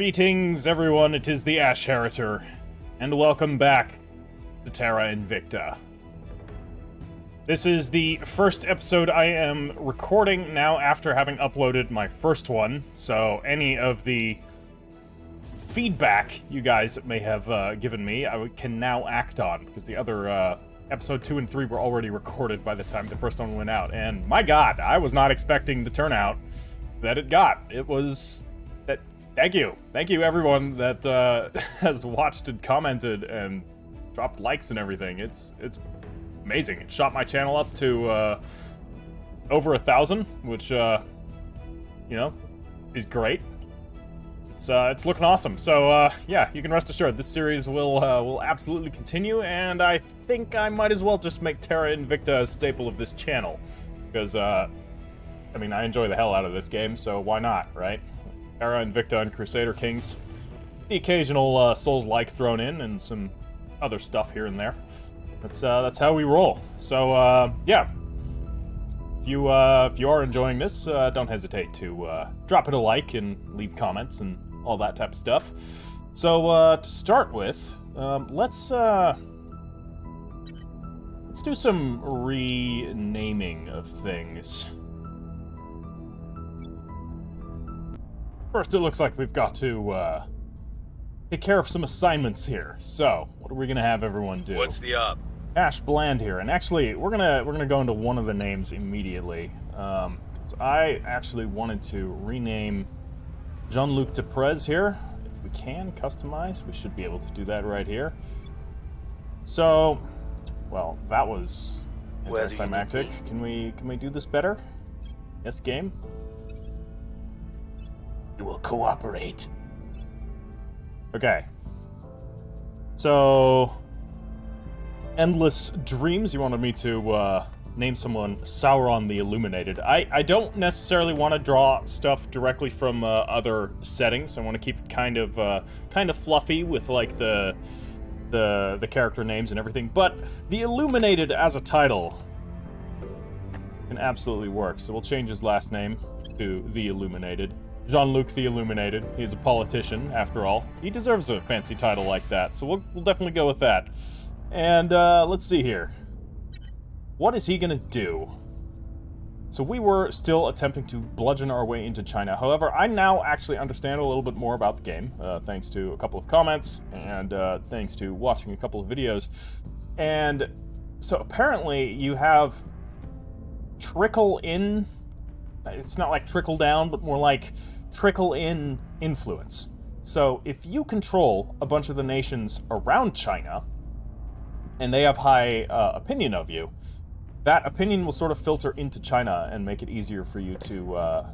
Greetings, everyone. It is the Ash Heriter, and welcome back to Terra Invicta. This is the first episode I am recording now after having uploaded my first one, so any of the feedback you guys may have given me, I can now act on, because the other episode 2 and 3 were already recorded by the time the first one went out, and my god, I was not expecting the turnout that it got. It was... Thank you everyone that has watched and commented and dropped likes and everything. It's amazing. It shot my channel up to over 1,000, which you know, is great. It's looking awesome. So yeah, you can rest assured this series will absolutely continue, and I think I might as well just make Terra Invicta a staple of this channel, because I mean, I enjoy the hell out of this game, so why not, right? Terra Invicta and Crusader Kings. The occasional Souls-like thrown in, and some other stuff here and there. That's how we roll. So yeah, if you are enjoying this, don't hesitate to drop it a like and leave comments and all that type of stuff. So to start with, let's do some renaming of things. First, it looks like we've got to take care of some assignments here. So, what are we gonna have everyone do? What's the up? Ash Bland here, and actually, we're gonna go into one of the names immediately. So I actually wanted to rename Jean-Luc Deprez here. If we can customize, we should be able to do that right here. So, well, that was anticlimactic. Can we do this better? Yes, game. You will cooperate. Okay. So, Endless Dreams, you wanted me to name someone Sauron the Illuminated. I don't necessarily want to draw stuff directly from other settings. I want to keep it kind of fluffy with like the character names and everything. But the Illuminated as a title can absolutely work. So we'll change his last name to the Illuminated. Jean-Luc the Illuminated. He's a politician, after all. He deserves a fancy title like that, so we'll definitely go with that. And, let's see here. What is he gonna do? So we were still attempting to bludgeon our way into China. However, I now actually understand a little bit more about the game, thanks to a couple of comments, and thanks to watching a couple of videos. And so apparently you have trickle in... It's not like trickle down, but more like trickle in influence. So if you control a bunch of the nations around China, and they have high opinion of you, that opinion will sort of filter into China and make it easier for you to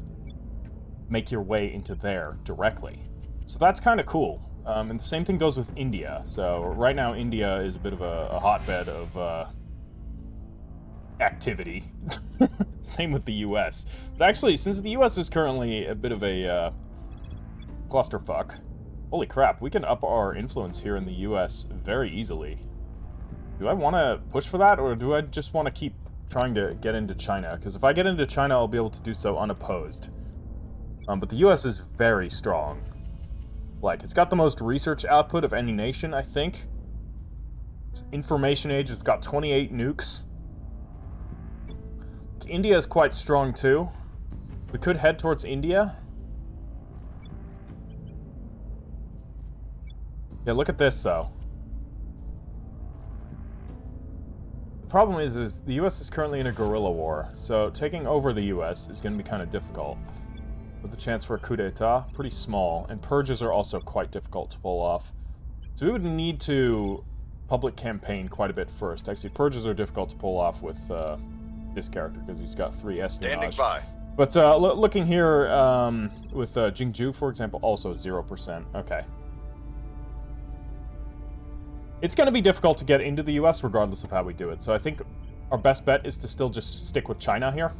make your way into there directly. So that's kind of cool. And the same thing goes with India. So right now India is a bit of a hotbed of activity. Same with the US. But actually, since the US is currently a bit of a clusterfuck, holy crap, we can up our influence here in the US very easily. Do I want to push for that, or do I just want to keep trying to get into China? Because if I get into China, I'll be able to do so unopposed. But the US is very strong. Like, it's got the most research output of any nation, I think. It's information age, it's got 28 nukes. India is quite strong too. We could head towards India. Yeah, look at this though. The problem is the US is currently in a guerrilla war, so taking over the US is going to be kind of difficult. With the chance for a coup d'etat, pretty small, and purges are also quite difficult to pull off. So we would need to public campaign quite a bit first. Actually, purges are difficult to pull off with this character, because he's got 3 espionage. Standing by. But looking here with Jingju, for example, also 0%. Okay. It's going to be difficult to get into the US regardless of how we do it, so I think our best bet is to still just stick with China here.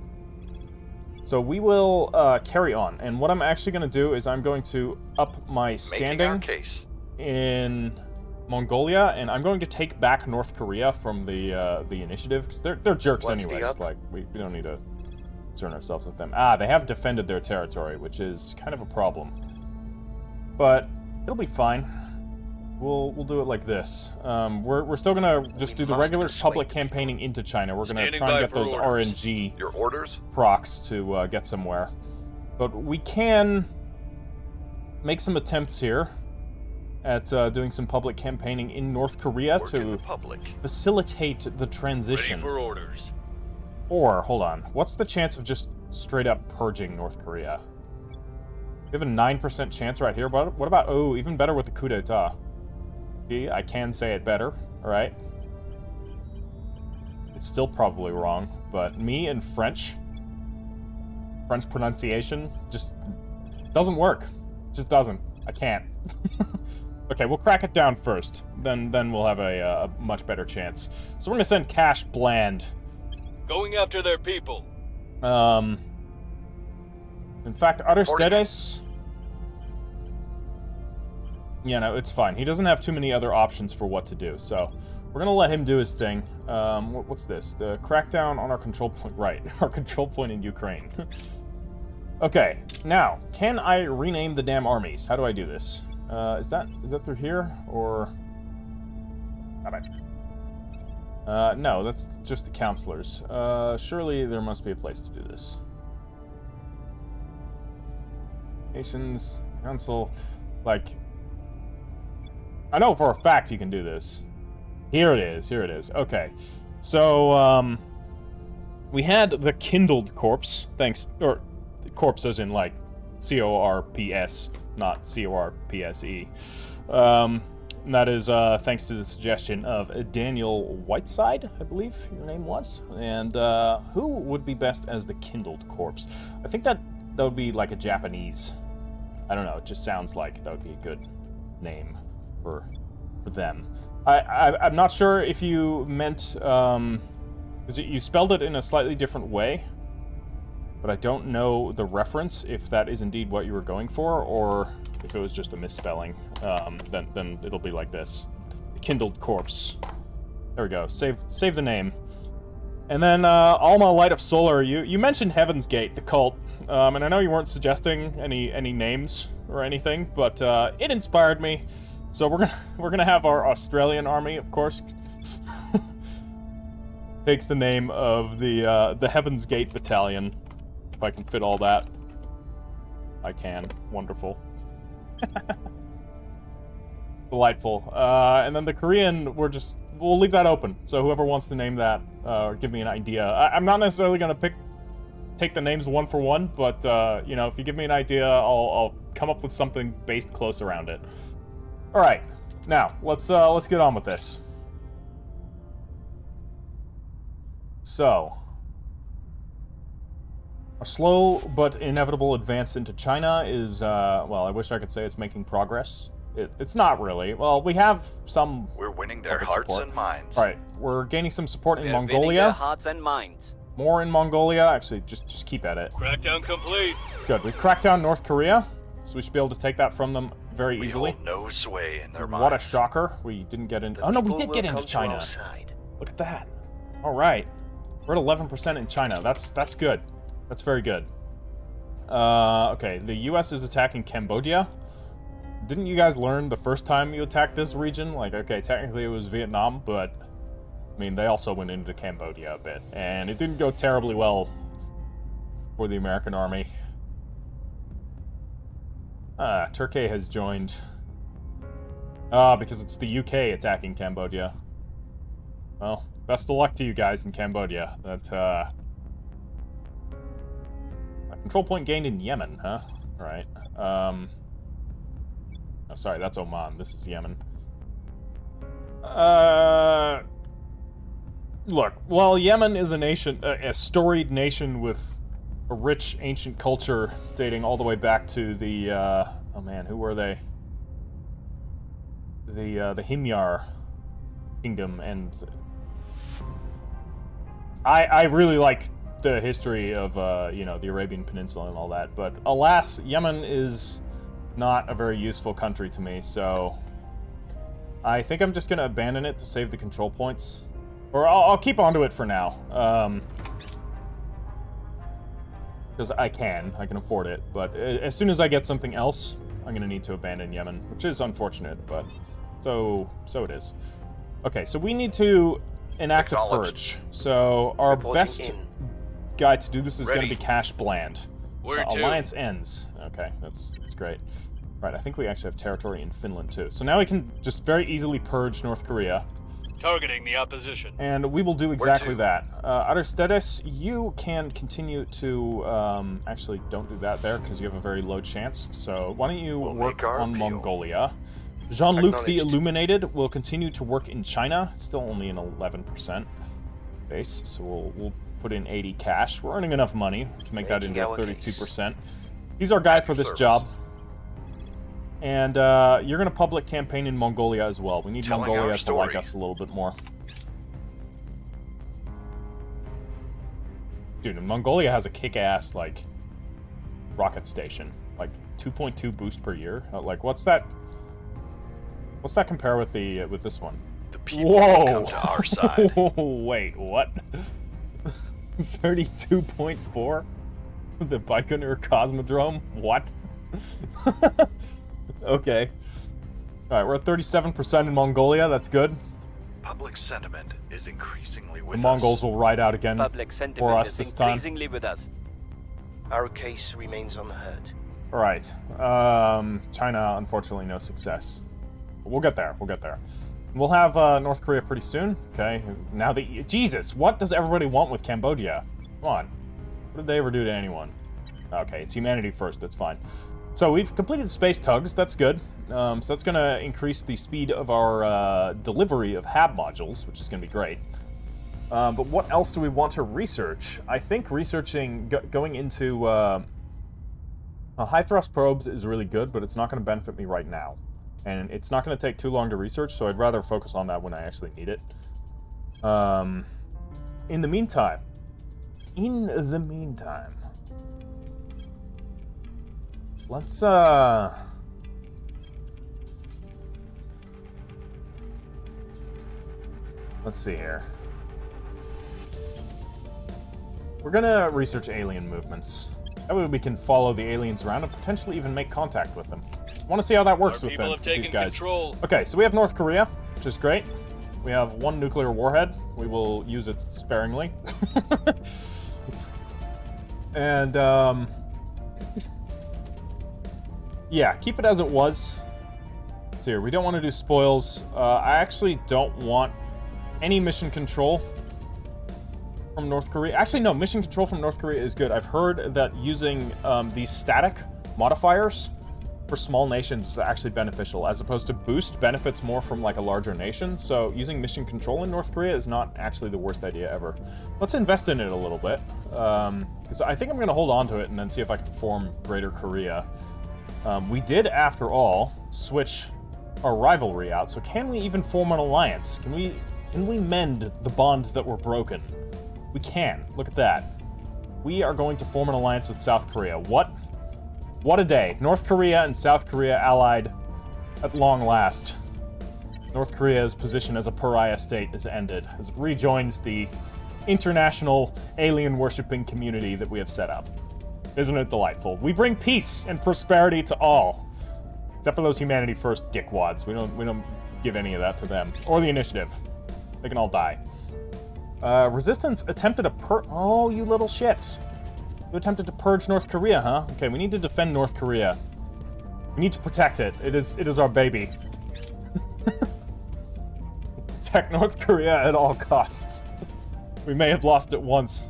So we will carry on, and what I'm actually going to do is I'm going to up my standing in Mongolia, and I'm going to take back North Korea from the initiative, because they're jerks anyways. Like, we don't need to concern ourselves with them. Ah, they have defended their territory, which is kind of a problem. but it'll be fine. We'll do it like this. We're still gonna just do the regular public campaigning into China. We're gonna try and get those RNG procs to get somewhere. But we can make some attempts here at doing some public campaigning in North Korea to facilitate the transition. Ready for orders. Or, hold on, what's the chance of just straight up purging North Korea? We have a 9% chance right here, but what about, oh, even better with the coup d'etat. See, I can say it better, alright? It's still probably wrong, but me and French pronunciation just doesn't work. It just doesn't. I can't. Okay, we'll crack it down first. Then we'll have a much better chance. So we're gonna send Cash Bland. Going after their people. In fact, Ustedes. Yeah, no, it's fine. He doesn't have too many other options for what to do, so we're gonna let him do his thing. What's this? The crackdown on our control point. Right, our control point in Ukraine. Okay, now, can I rename the damn armies? How do I do this? Is that through here, or... no, that's just the counselors. Surely there must be a place to do this. Nations, council, like... I know for a fact you can do this. Here it is, okay. So, we had the Kindled Corpse, or corpse as in, like, C-O-R-P-S, not C-O-R-P-S-E. And that is thanks to the suggestion of Daniel Whiteside, I believe your name was. And who would be best as the Kindled Corpse? I think that would be like a Japanese. I don't know, it just sounds like that would be a good name for them. I'm not sure if you meant, because you spelled it in a slightly different way, but I don't know the reference, if that is indeed what you were going for, or if it was just a misspelling. Then it'll be like this. The Kindled Corpse. There we go. Save the name. And then, Alma Light of Solar, you mentioned Heaven's Gate, the cult. And I know you weren't suggesting any names or anything, but it inspired me. So we're gonna have our Australian army, of course, take the name of the Heaven's Gate Battalion. If I can fit all that, I can. Wonderful. Delightful. And then the Korean, we'll leave that open. So whoever wants to name that, or give me an idea. I'm not necessarily gonna take the names one for one, but you know, if you give me an idea, I'll come up with something based close around it. All right, now let's get on with this. So, a slow but inevitable advance into China is, well, I wish I could say it's making progress. It's not really. Well, we have some. We're winning their hearts and minds. All right, we're gaining some support in Mongolia. Winning their hearts and minds. More in Mongolia. Actually, just keep at it. Crackdown complete. Good. We've cracked down North Korea, so we should be able to take that from them very easily. We hold no sway in their minds. What a shocker. We didn't get into... Oh, no, we did get into China. Look at that. All right. We're at 11% in China. That's good. That's very good. Okay, the U.S. is attacking Cambodia. Didn't you guys learn the first time you attacked this region? Like, okay, technically it was Vietnam, but... I mean, they also went into Cambodia a bit. And it didn't go terribly well for the American army. Turkey has joined. Because it's the UK attacking Cambodia. Well, best of luck to you guys in Cambodia. That, a control point gained in Yemen, huh? Alright. Oh, sorry, that's Oman. This is Yemen. Look, while Yemen is a nation, a storied nation with a rich ancient culture dating all the way back to the, oh man, who were they? The Himyar kingdom, and I really like the history of, you know, the Arabian Peninsula and all that, but alas, Yemen is not a very useful country to me, so I think I'm just gonna abandon it to save the control points. Or I'll keep onto it for now. Because I can afford it. But as soon as I get something else I'm gonna need to abandon Yemen, which is unfortunate, but so it is. Okay, so we need to enact a purge. So our best guy to do this is gonna be Cash Bland. Alliance ends. Okay, that's great. Right, I think we actually have territory in Finland too. So now we can just very easily purge North Korea. Targeting the opposition. And we will do exactly that. Arstedes, you can continue to... actually, don't do that there, because you have a very low chance. So why don't you work on Mongolia. Jean-Luc the Illuminated will continue to work in China. It's still only an 11% base, so we'll put in 80 cash. We're earning enough money to make that into 32%. He's our guy for this job. And you're going to public campaign in Mongolia as well. We need Mongolia to like us a little bit more. Dude, Mongolia has a kick-ass, like, rocket station. Like, 2.2 boost per year. Like, what's that? What's that compare with the with this one? The people come to our side. Wait, what? 32.4? The Baikonur Cosmodrome? What? Okay. Alright, we're at 37% in Mongolia. That's good. Public sentiment is increasingly with the Mongols will ride out again for us this time. Increasingly with us. Our case remains unheard. Alright. China, unfortunately, no success. We'll get there. We'll get there. We'll have North Korea pretty soon. Okay. Now the... Jesus! What does everybody want with Cambodia? Come on. What did they ever do to anyone? Okay, it's humanity first. That's fine. So we've completed space tugs, that's good. So that's going to increase the speed of our delivery of HAB modules, which is going to be great. But what else do we want to research? I think researching, going into high thrust probes is really good, but it's not going to benefit me right now. And it's not going to take too long to research, so I'd rather focus on that when I actually need it. In the meantime, let's, let's see here. We're gonna research alien movements. That way we can follow the aliens around and potentially even make contact with them. I want to see how that works with these guys. Control. Okay, so we have North Korea, which is great. We have one nuclear warhead. We will use it sparingly. And, yeah, keep it as it was. So here, we don't want to do spoils. I actually don't want any mission control from North Korea. Actually, no, mission control from North Korea is good. I've heard that using these static modifiers for small nations is actually beneficial, as opposed to boost benefits more from like a larger nation. So using mission control in North Korea is not actually the worst idea ever. Let's invest in it a little bit, because I think I'm going to hold on to it and then see if I can form Greater Korea. We did, after all, switch our rivalry out, so can we even form an alliance? Can we mend the bonds that were broken? We can. Look at that. We are going to form an alliance with South Korea. What a day. North Korea and South Korea allied at long last. North Korea's position as a pariah state is ended, as it rejoins the international alien-worshipping community that we have set up. Isn't it delightful? We bring peace and prosperity to all. Except for those humanity first dickwads. We don't give any of that to them. Or the initiative. They can all die. Resistance attempted a oh, you little shits. You attempted to purge North Korea, huh? Okay, we need to defend North Korea. We need to protect it. It is our baby. Protect North Korea at all costs. We may have lost it once,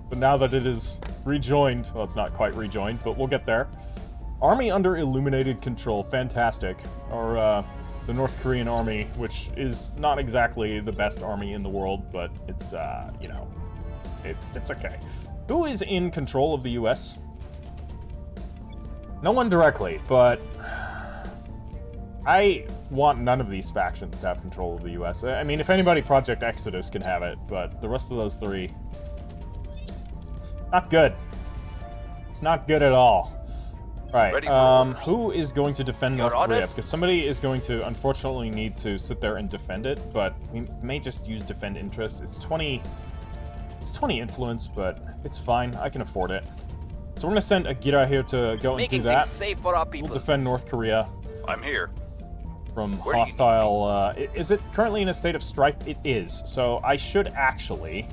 but now that it is rejoined, well, it's not quite rejoined, but we'll get there. Army under Illuminated control, fantastic. Or, the North Korean army, which is not exactly the best army in the world, but it's, you know, it's okay. Who is in control of the U.S.? No one directly, but I want none of these factions to have control of the U.S. I mean, if anybody, Project Exodus can have it, but the rest of those three, not good. It's not good at all. Right, who is going to defend North Korea? Because somebody is going to, unfortunately, need to sit there and defend it, but we may just use defend interest. It's 20 influence, but it's fine. I can afford it. So we're gonna send Agira here to go and do Making that. things safe for our We'll people. defend North Korea I'm here. from Where do you hostile... is it currently in a state of strife? It is. So I should actually...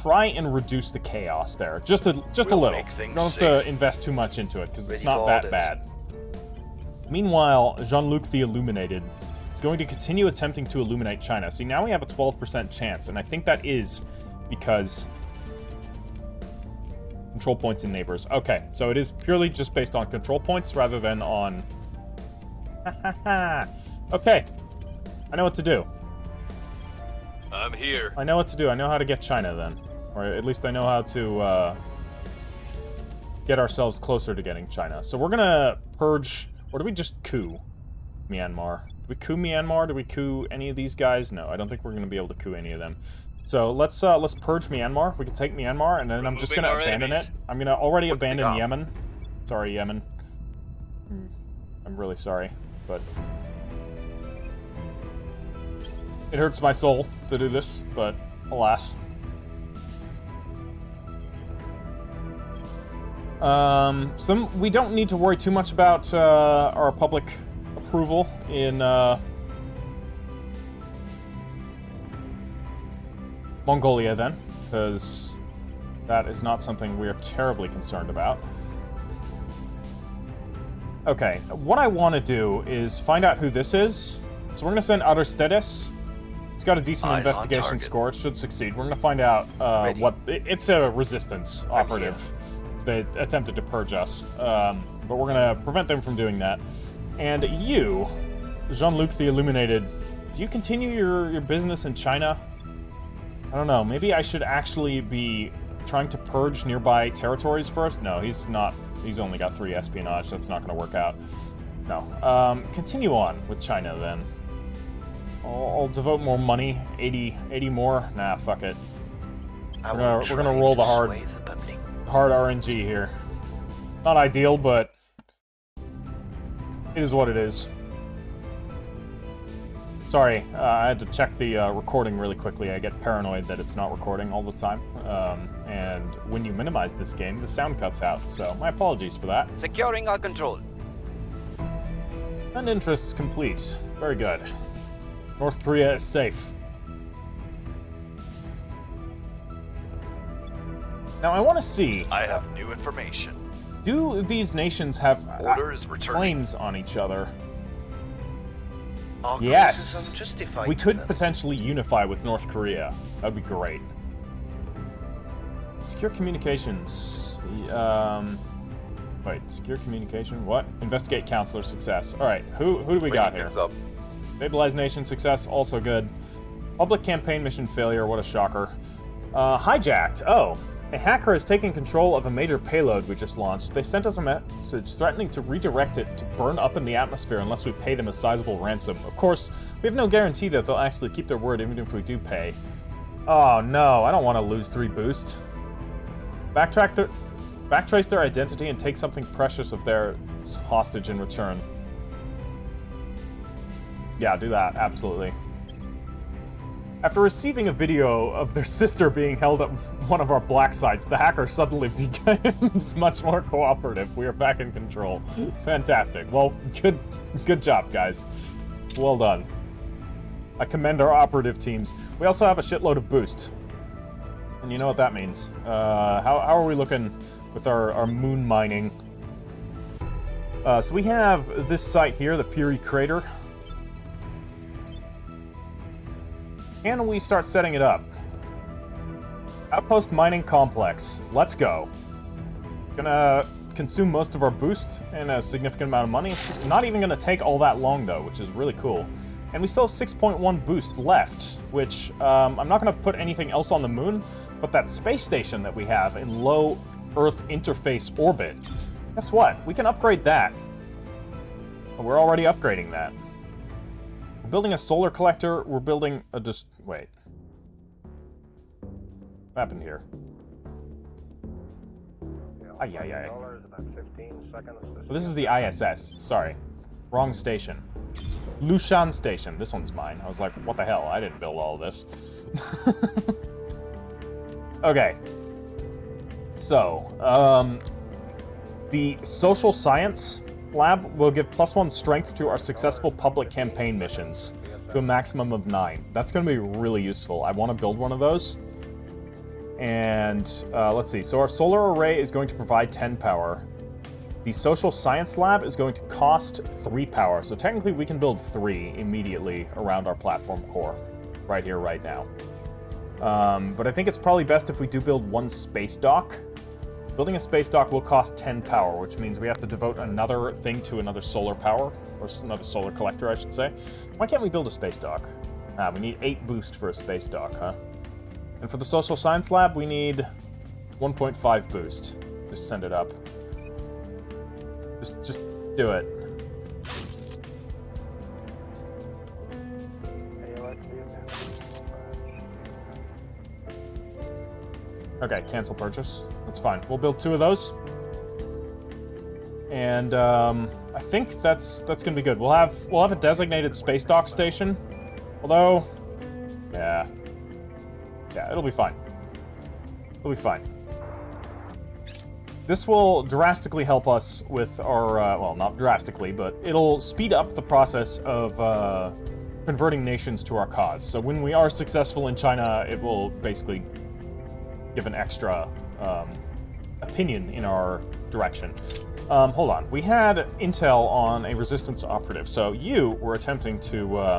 try and reduce the chaos there. Just a We'll little. make things Don't have safe. to invest too much into it, because it's Ready not for that orders. bad. Meanwhile, Jean-Luc the Illuminated is going to continue attempting to illuminate China. See, now we have a 12% chance, and I think that is because... control points and neighbors. Okay, so it is purely just based on control points rather than on... Okay, I know what to do. I'm here. I know what to do. I know how to get China, then. Or at least I know how to, get ourselves closer to getting China. So we're gonna purge... Or do we just coup Myanmar? Do we coup Myanmar? Do we coup any of these guys? No, I don't think we're gonna be able to coup any of them. So let's purge Myanmar. We can take Myanmar, and then I'm just gonna Removing our abandon enemies. it. I'm gonna already What's the abandon goal? Yemen. Sorry, Yemen. I'm really sorry, but... it hurts my soul to do this, but alas. We don't need to worry too much about our public approval in Mongolia then, because that is not something we are terribly concerned about. Okay, what I want to do is find out who this is. So we're going to send Arstedes. It's got a decent Eyes on investigation target. score. It should succeed. We're going to find out Ready. what... It's a resistance operative. They attempted to purge us. But we're going to prevent them from doing that. And you, Jean-Luc the Illuminated, do you continue your business in China? I don't know. Maybe I should actually be trying to purge nearby territories first? No, he's not. He's only got 3 espionage. That's not going to work out. No. Continue on with China, then. I'll devote more money. 80 more? Nah, fuck it. We're gonna roll the hard RNG here. Not ideal, but it is what it is. Sorry, I had to check the recording really quickly. I get paranoid that it's not recording all the time. And when you minimize this game, the sound cuts out. So my apologies for that. Securing our control. And interests complete. Very good. North Korea is safe. Now I want to see, I have new information. do these nations have Order is returning. claims on each other? Our Yes. cause is unjustified We to could them. potentially unify with North Korea. That'd be great. Secure communications. Wait, secure communication? What? Investigate counselor success. Alright, who do we got here? Up. Stabilize nation success, also good. Public campaign mission failure, what a shocker. Hijacked. Oh, a hacker has taken control of a major payload we just launched. They sent us a message threatening to redirect it to burn up in the atmosphere unless we pay them a sizable ransom. Of course, we have no guarantee that they'll actually keep their word even if we do pay. Oh no, I don't want to lose 3 boost. Backtrace their identity and take something precious of theirs hostage in return. Yeah, do that, absolutely. After receiving a video of their sister being held at one of our black sites, the hacker suddenly becomes much more cooperative. We are back in control. Fantastic. Well, good job, guys. Well done. I commend our operative teams. We also have a shitload of boost. And you know what that means. How are we looking with our moon mining? So we have this site here, the Puri Crater. Can we start setting it up? Outpost mining complex. Let's go. Gonna consume most of our boost and a significant amount of money. It's not even gonna take all that long though, which is really cool. And we still have 6.1 boost left, which I'm not gonna put anything else on the moon, but that space station that we have in low Earth interface orbit. Guess what? We can upgrade that. We're already upgrading that. We're building a solar collector. We're building a wait. What happened here? Ay. Well, this is the ISS. Sorry. Wrong station. Lushan Station. This one's mine. I was like, what the hell? I didn't build all of this. Okay. So, the social science lab will give +1 strength to our successful public campaign missions to a maximum of 9. That's going to be really useful. I want to build one of those. And let's see. So our solar array is going to provide 10 power. The social science lab is going to cost 3 power. So technically we can build 3 immediately around our platform core. Right here, right now. But I think it's probably best if we do build 1 space dock. Building a space dock will cost 10 power, which means we have to devote another thing to another solar power. Or another solar collector, I should say. Why can't we build a space dock? We need 8 boost for a space dock, huh? And for the social science lab, we need 1.5 boost. Just send it up. Just do it. Okay, cancel purchase. That's fine. We'll build 2 of those. And I think that's gonna be good. We'll have a designated space dock station. Although, yeah, it'll be fine. It'll be fine. This will drastically help us with our, well, not drastically, but it'll speed up the process of converting nations to our cause. So when we are successful in China, it will basically give an extra opinion in our direction. Hold on. We had intel on a resistance operative. So you were attempting to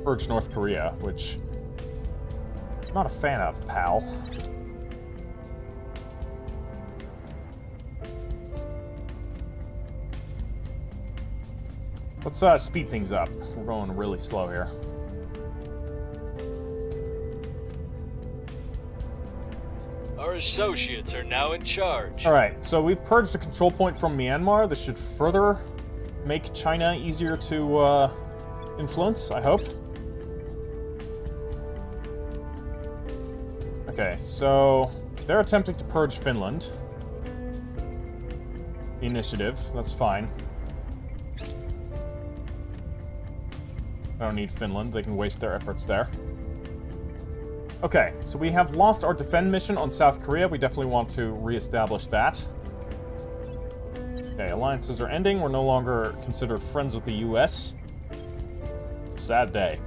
purge North Korea, which I'm not a fan of, pal. Let's speed things up. We're going really slow here. Our associates are now in charge. Alright, so we've purged a control point from Myanmar. This should further make China easier to influence, I hope. Okay, so they're attempting to purge Finland. The initiative, that's fine. I don't need Finland, they can waste their efforts there. Okay, so we have lost our defend mission on South Korea. We definitely want to reestablish that. Okay, alliances are ending. We're no longer considered friends with the US. It's a sad day.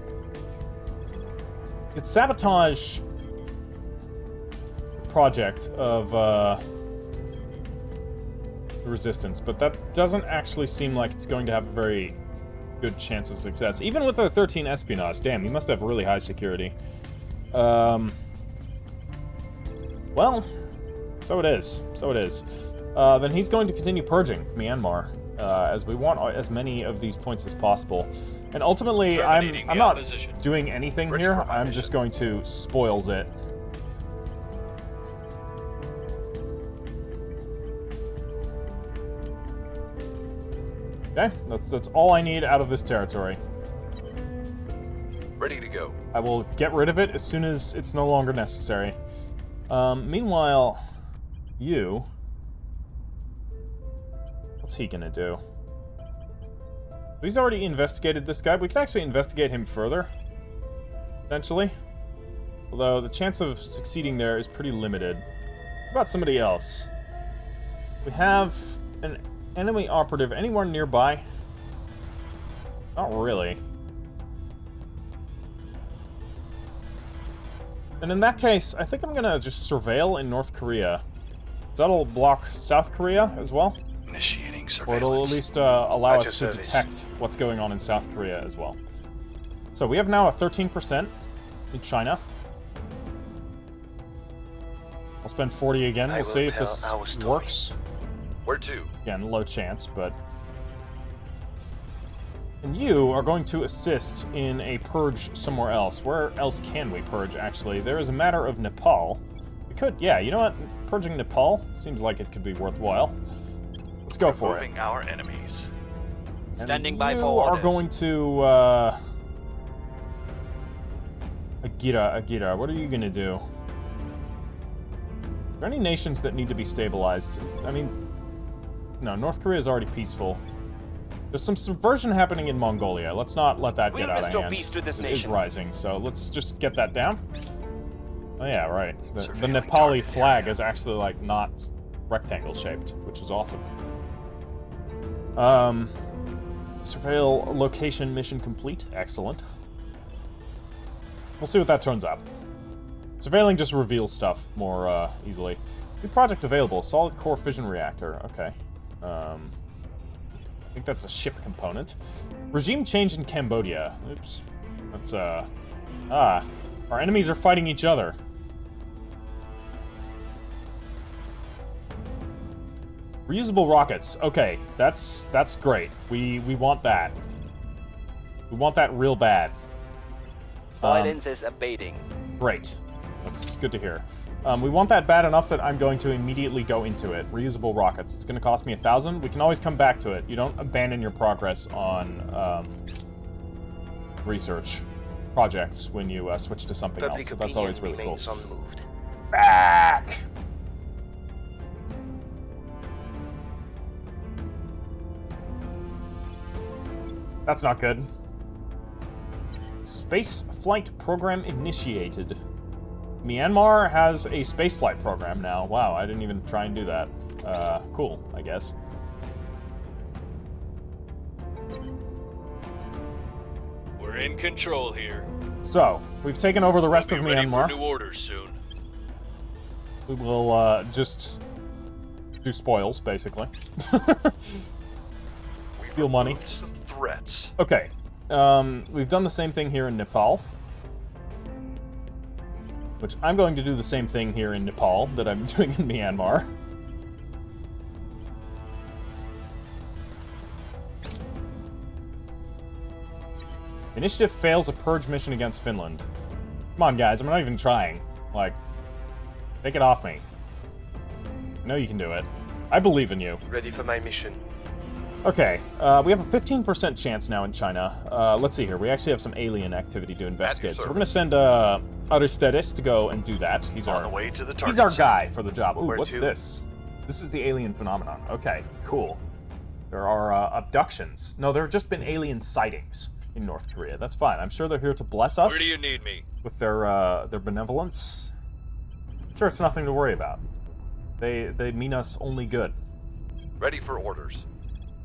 It's sabotage project of the resistance, but that doesn't actually seem like it's going to have a very good chance of success. Even with our 13 espionage, damn, you must have really high security. Well, so it is. So it is. Then he's going to continue purging Myanmar, as we want as many of these points as possible. And ultimately, I'm not doing anything here. I'm just going to spoils it. Okay, that's all I need out of this territory. Ready to go. I will get rid of it as soon as it's no longer necessary. Meanwhile, you... What's he gonna do? He's already investigated this guy. We can actually investigate him further, potentially. Although the chance of succeeding there is pretty limited. What about somebody else? We have an enemy operative anywhere nearby? Not really. And in that case, I think I'm gonna just surveil in North Korea. That'll block South Korea as well. Initiating surveillance. Or it'll at least allow us to detect what's going on in South Korea as well. So we have now a 13% in China. I'll spend 40 again. We'll see if this works. Where to? Again, low chance, but... And you are going to assist in a purge somewhere else. Where else can we purge, actually? There is a matter of Nepal. We could, yeah, you know what? Purging Nepal seems like it could be worthwhile. Let's go for it. Our enemies. Standing by for you orders. are going to, Agira, what are you gonna do? Are there any nations that need to be stabilized? I mean, no, North Korea is already peaceful. There's some subversion happening in Mongolia. Let's not let that get out of hand. Beast with this It is nation. rising, so let's just get that down. Oh yeah, right. The Surveilling Nepali target flag area. is actually, like, not rectangle shaped, which is awesome. Surveil location mission complete. Excellent. We'll see what that turns up. Surveilling just reveals stuff more easily. New project available. Solid core fission reactor. Okay. I think that's a ship component. Regime change in Cambodia. Oops. That's, our enemies are fighting each other. Reusable rockets. Okay, that's great. We want that. We want that real bad. Violence is abating. Great. That's good to hear. We want that bad enough that I'm going to immediately go into it. Reusable rockets. It's going to cost me 1,000. We can always come back to it. You don't abandon your progress on research projects when you switch to something Public else. So that's always opinion really cool. remains unmoved. Back! That's not good. Space flight program initiated. Myanmar has a spaceflight program now. Wow, I didn't even try and do that. Cool, I guess. We're in control here. So, we've taken over the rest We'll of be ready for Myanmar. new orders soon. We will, just do spoils, basically. We've Steal money. removed some threats. Okay. We've done the same thing here in Nepal. Which I'm going to do the same thing here in Nepal that I'm doing in Myanmar. Initiative fails a purge mission against Finland. Come on, guys, I'm not even trying. Like, take it off me. I know you can do it. I believe in you. Ready for my mission. Okay, we have a 15% chance now in China. Let's see here. We actually have some alien activity to investigate. So we're going to send Aristides to go and do that. He's On our the way to the target. he's our site. guy for the job. Ooh, Where what's to? this? This is the alien phenomenon. Okay, cool. There are abductions. No, there have just been alien sightings in North Korea. That's fine. I'm sure they're here to bless us Where do you need me? with their benevolence. Sure, it's nothing to worry about. They mean us only good. Ready for orders.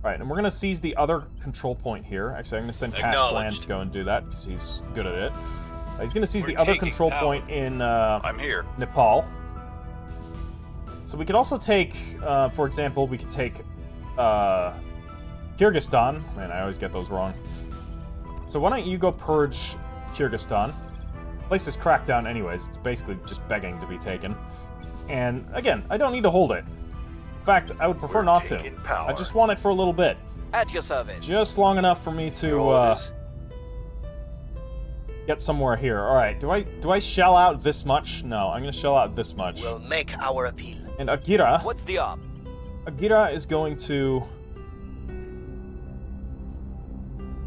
Alright, and we're going to seize the other control point here. Actually, I'm going to send Cash Bland Acknowledged. to go and do that, because he's good at it. He's going to seize We're the other taking control power. point in I'm here. Nepal. So we could also take, for example, we could take Kyrgyzstan. Man, I always get those wrong. So why don't you go purge Kyrgyzstan? The place is cracked down anyways. It's basically just begging to be taken. And, again, I don't need to hold it. In fact, I would prefer We're not to. taking power. I just want it for a little bit. At your service. Just long enough for me Your to orders. get somewhere here. Alright, do I shell out this much? No, I'm gonna shell out this much. We'll make our appeal. And Agira What's the op? is going to...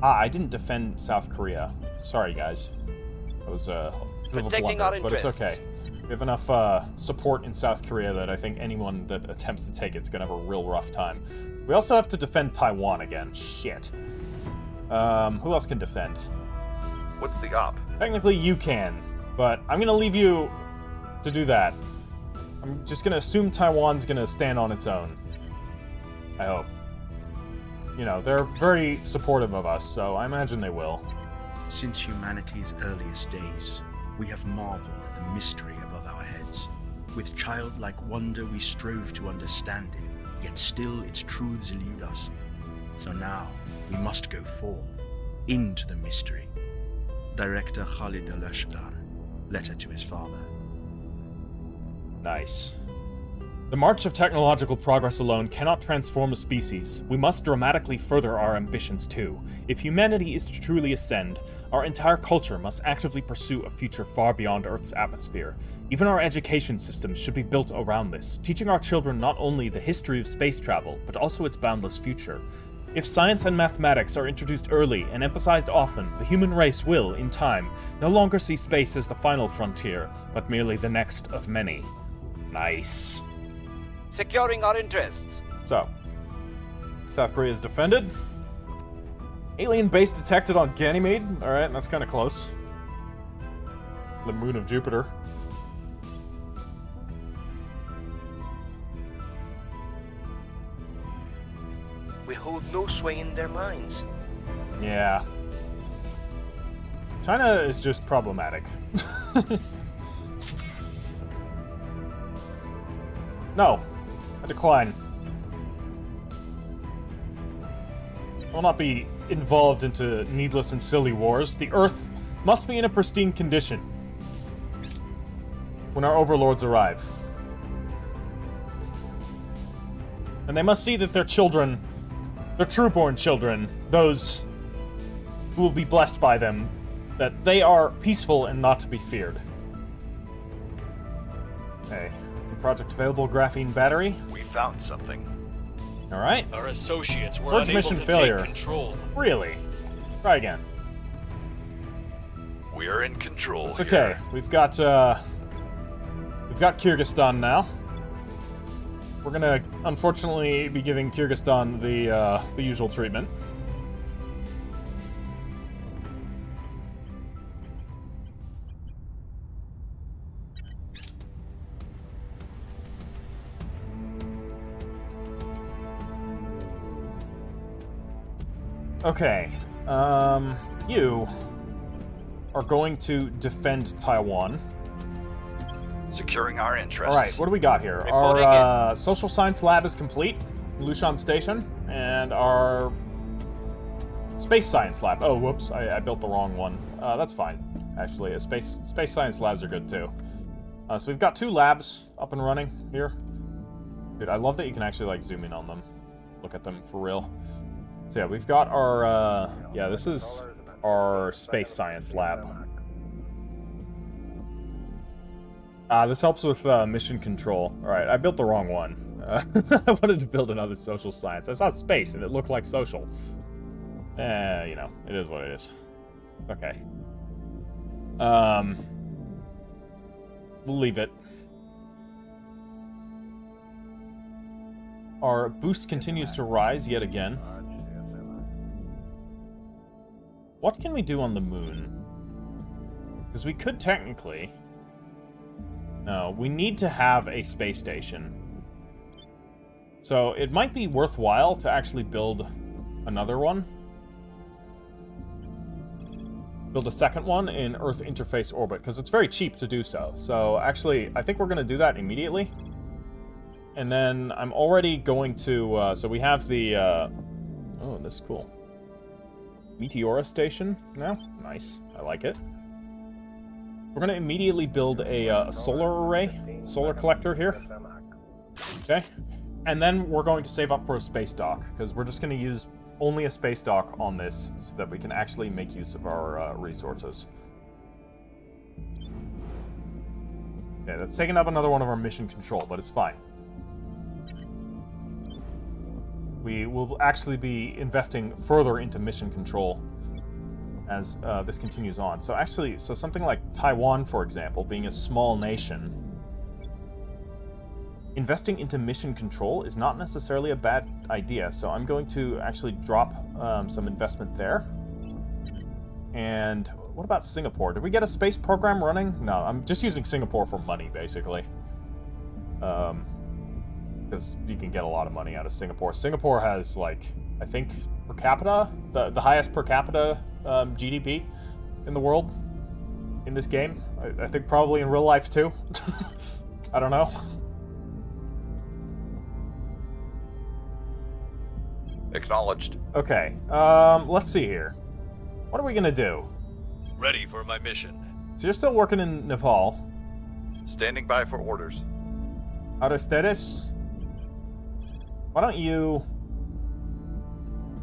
I didn't defend South Korea. Sorry, guys. That was a bit of a Protecting our blunder, but it's interests. okay. We have enough support in South Korea that I think anyone that attempts to take it's gonna have a real rough time. We also have to defend Taiwan again. Shit. Who else can defend? What's the op? Technically, you can, but I'm gonna leave you to do that. I'm just gonna assume Taiwan's gonna stand on its own. I hope. You know, they're very supportive of us, so I imagine they will. Since humanity's earliest days, we have marveled at the mystery above our heads. With childlike wonder, we strove to understand it, yet still its truths elude us. So now, we must go forth, into the mystery. Director Khalid al-Ashgar, letter to his father. Nice. The march of technological progress alone cannot transform a species. We must dramatically further our ambitions too. If humanity is to truly ascend, our entire culture must actively pursue a future far beyond Earth's atmosphere. Even our education systems should be built around this, teaching our children not only the history of space travel, but also its boundless future. If science and mathematics are introduced early and emphasized often, the human race will, in time, no longer see space as the final frontier, but merely the next of many. Nice. Securing our interests. So, South Korea is defended. Alien base detected on Ganymede. Alright, that's kind of close. The moon of Jupiter. we hold no sway in their minds. Yeah. China is just problematic. No. I decline. I will not be involved into needless and silly wars. The Earth must be in a pristine condition when our overlords arrive. And they must see that their children, their true-born children, those who will be blessed by them, that they are peaceful and not to be feared. Okay. Project available, graphene battery. We found something. Alright. Our associates were Purge unable mission to failure. take control. Really? Try again. We are in control It's okay. We've got Kyrgyzstan now. We're gonna unfortunately be giving Kyrgyzstan the usual treatment. Okay, you are going to defend Taiwan. Securing our interests. Alright, what do we got here? Reporting Our social science lab is complete, Lushan Station, and our space science lab. Oh, whoops, I built the wrong one. That's fine, actually. Space science labs are good too. So we've got 2 labs up and running here. Dude, I love that you can actually, like, zoom in on them. Look at them for real. So yeah, we've got our, yeah, this is our space science lab. This helps with mission control. Alright, I built the wrong one. I wanted to build another social science. I saw space and it looked like social. You know, it is what it is. Okay. We'll leave it. Our boost continues to rise yet again. What can we do on the moon? Because we could technically... No, we need to have a space station. So it might be worthwhile to actually build another one. Build a second one in Earth interface orbit, because it's very cheap to do so. So actually, I think we're going to do that immediately. And then I'm already going to... so we have the... oh, this is cool. Meteora station now. Nice. I like it. We're going to immediately build a solar array, solar collector here. Okay. And then we're going to save up for a space dock, because we're just going to use only a space dock on this so that we can actually make use of our resources. Okay, that's taking up another one of our mission control, but it's fine. We will actually be investing further into mission control as this continues on. So actually, so something like Taiwan, for example, being a small nation, investing into mission control is not necessarily a bad idea. So I'm going to actually drop some investment there. And what about Singapore? Did we get a space program running? No, I'm just using Singapore for money, basically. Because you can get a lot of money out of Singapore. Singapore has, like, I think, per capita, the highest per capita GDP in the world in this game. I think probably in real life, too. I don't know. Acknowledged. Okay, let's see here. What are we gonna do? Ready for my mission. So you're still working in Nepal. Standing by for orders. Aristides? Why don't you...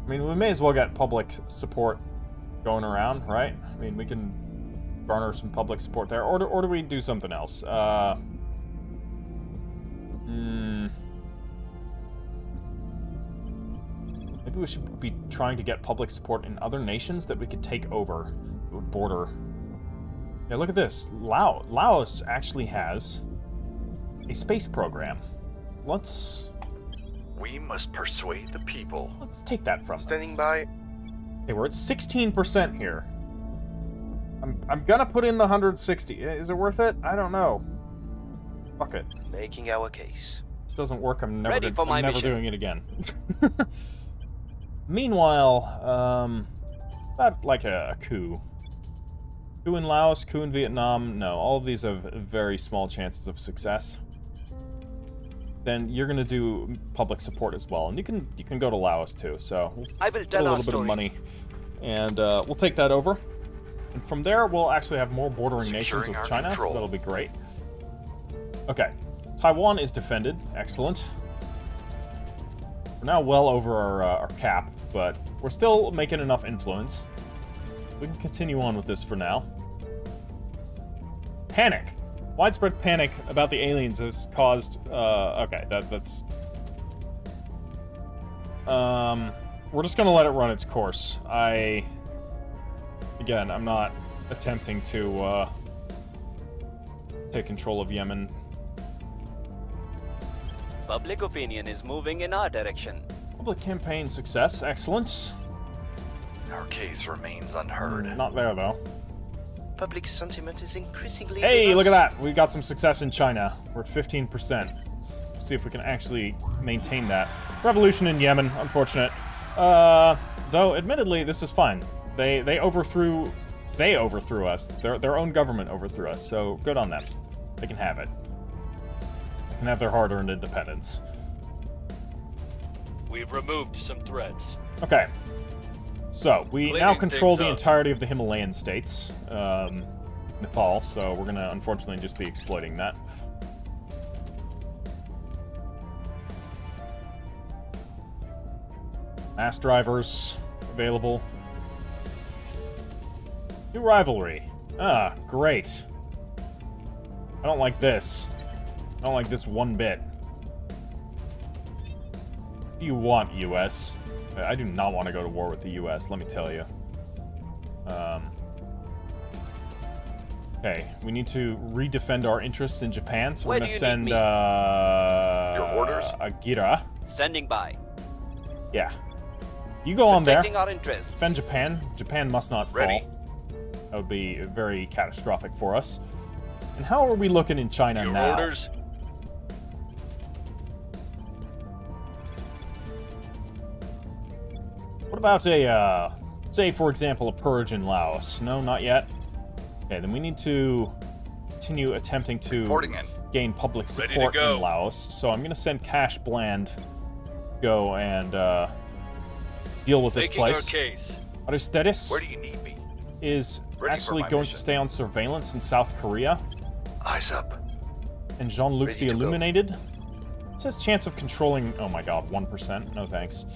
I mean, we may as well get public support going around, right? I mean, we can garner some public support there. Or do we do something else? Maybe we should be trying to get public support in other nations that we could take over. It would border. Yeah, look at this. Laos actually has a space program. We must persuade the people. Let's take that from them. Standing by. Okay, we're at 16% here. I'm gonna put in the 160. Is it worth it? I don't know. Fuck it. Making our case. This doesn't work. I'm never Ready for my mission. doing it again. Meanwhile, about like a coup. Coup in Laos, coup in Vietnam. No, all of these have very small chances of success. Then you're gonna do public support as well, and you can go to Laos too. So we'll I will get tell a our little bit of story. money, and we'll take that over. And from there, we'll actually have more bordering nations Securing with our China, so control. that'll be great. Okay, Taiwan is defended. Excellent. We're now well over our cap, but we're still making enough influence. We can continue on with this for now. Panic. Widespread panic about the aliens has caused, okay, that's... we're just gonna let it run its course. Again, I'm not attempting to, take control of Yemen. Public opinion is moving in our direction. Public campaign success, excellent. Our case remains unheard. Not there, though. Public sentiment is increasingly... Hey, look at reversed. that! We got some success in China. We're at 15%. Let's see if we can actually maintain that. Revolution in Yemen, unfortunate. Though, admittedly, this is fine. They overthrew us. Their own government overthrew us, so good on them. They can have it. They can have their hard-earned independence. We've removed some threats. Okay. So, we now Cleaning control things the up. entirety of the Himalayan states. Nepal, so we're gonna unfortunately just be exploiting that. Mass drivers available. New rivalry. Ah, great. I don't like this. I don't like this one bit. What do you want, US? I do not want to go to war with the US, let me tell you. Okay, we need to redefend our interests in Japan, so Where we're do gonna you need send, me? Your orders? Agira. Standing by. Yeah. You go on there. Protecting our interests. Defend Japan. Japan must not Ready. fall. That would be very catastrophic for us. And how are we looking in China Your now? orders? What about a, say, for example, a purge in Laos? No, not yet. Okay, then we need to continue attempting to Reporting in. gain public Ready to support go. in Laos. So I'm going to send Cash Bland go and deal with this Making our place. case. Aristides Where do you need me? is Ready for actually my going mission. to stay on surveillance in South Korea. Eyes up. And Jean-Luc Ready the to go. Illuminated. It says chance of controlling... Oh my god, 1%. No thanks.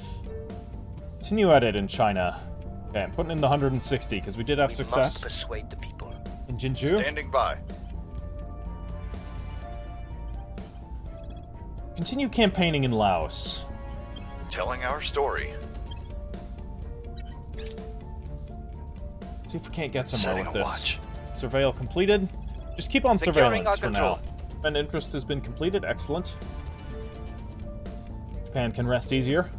Continue at it in China. Okay, I'm putting in the 160, because we did have We success must persuade the people. in Jinju. Standing by. Continue campaigning in Laos. Telling our story. See if we can't get somewhere Setting with a this. watch. Surveil completed. Just keep on Securing surveillance our for control. now. Defend interest has been completed. Excellent. Japan can rest easier.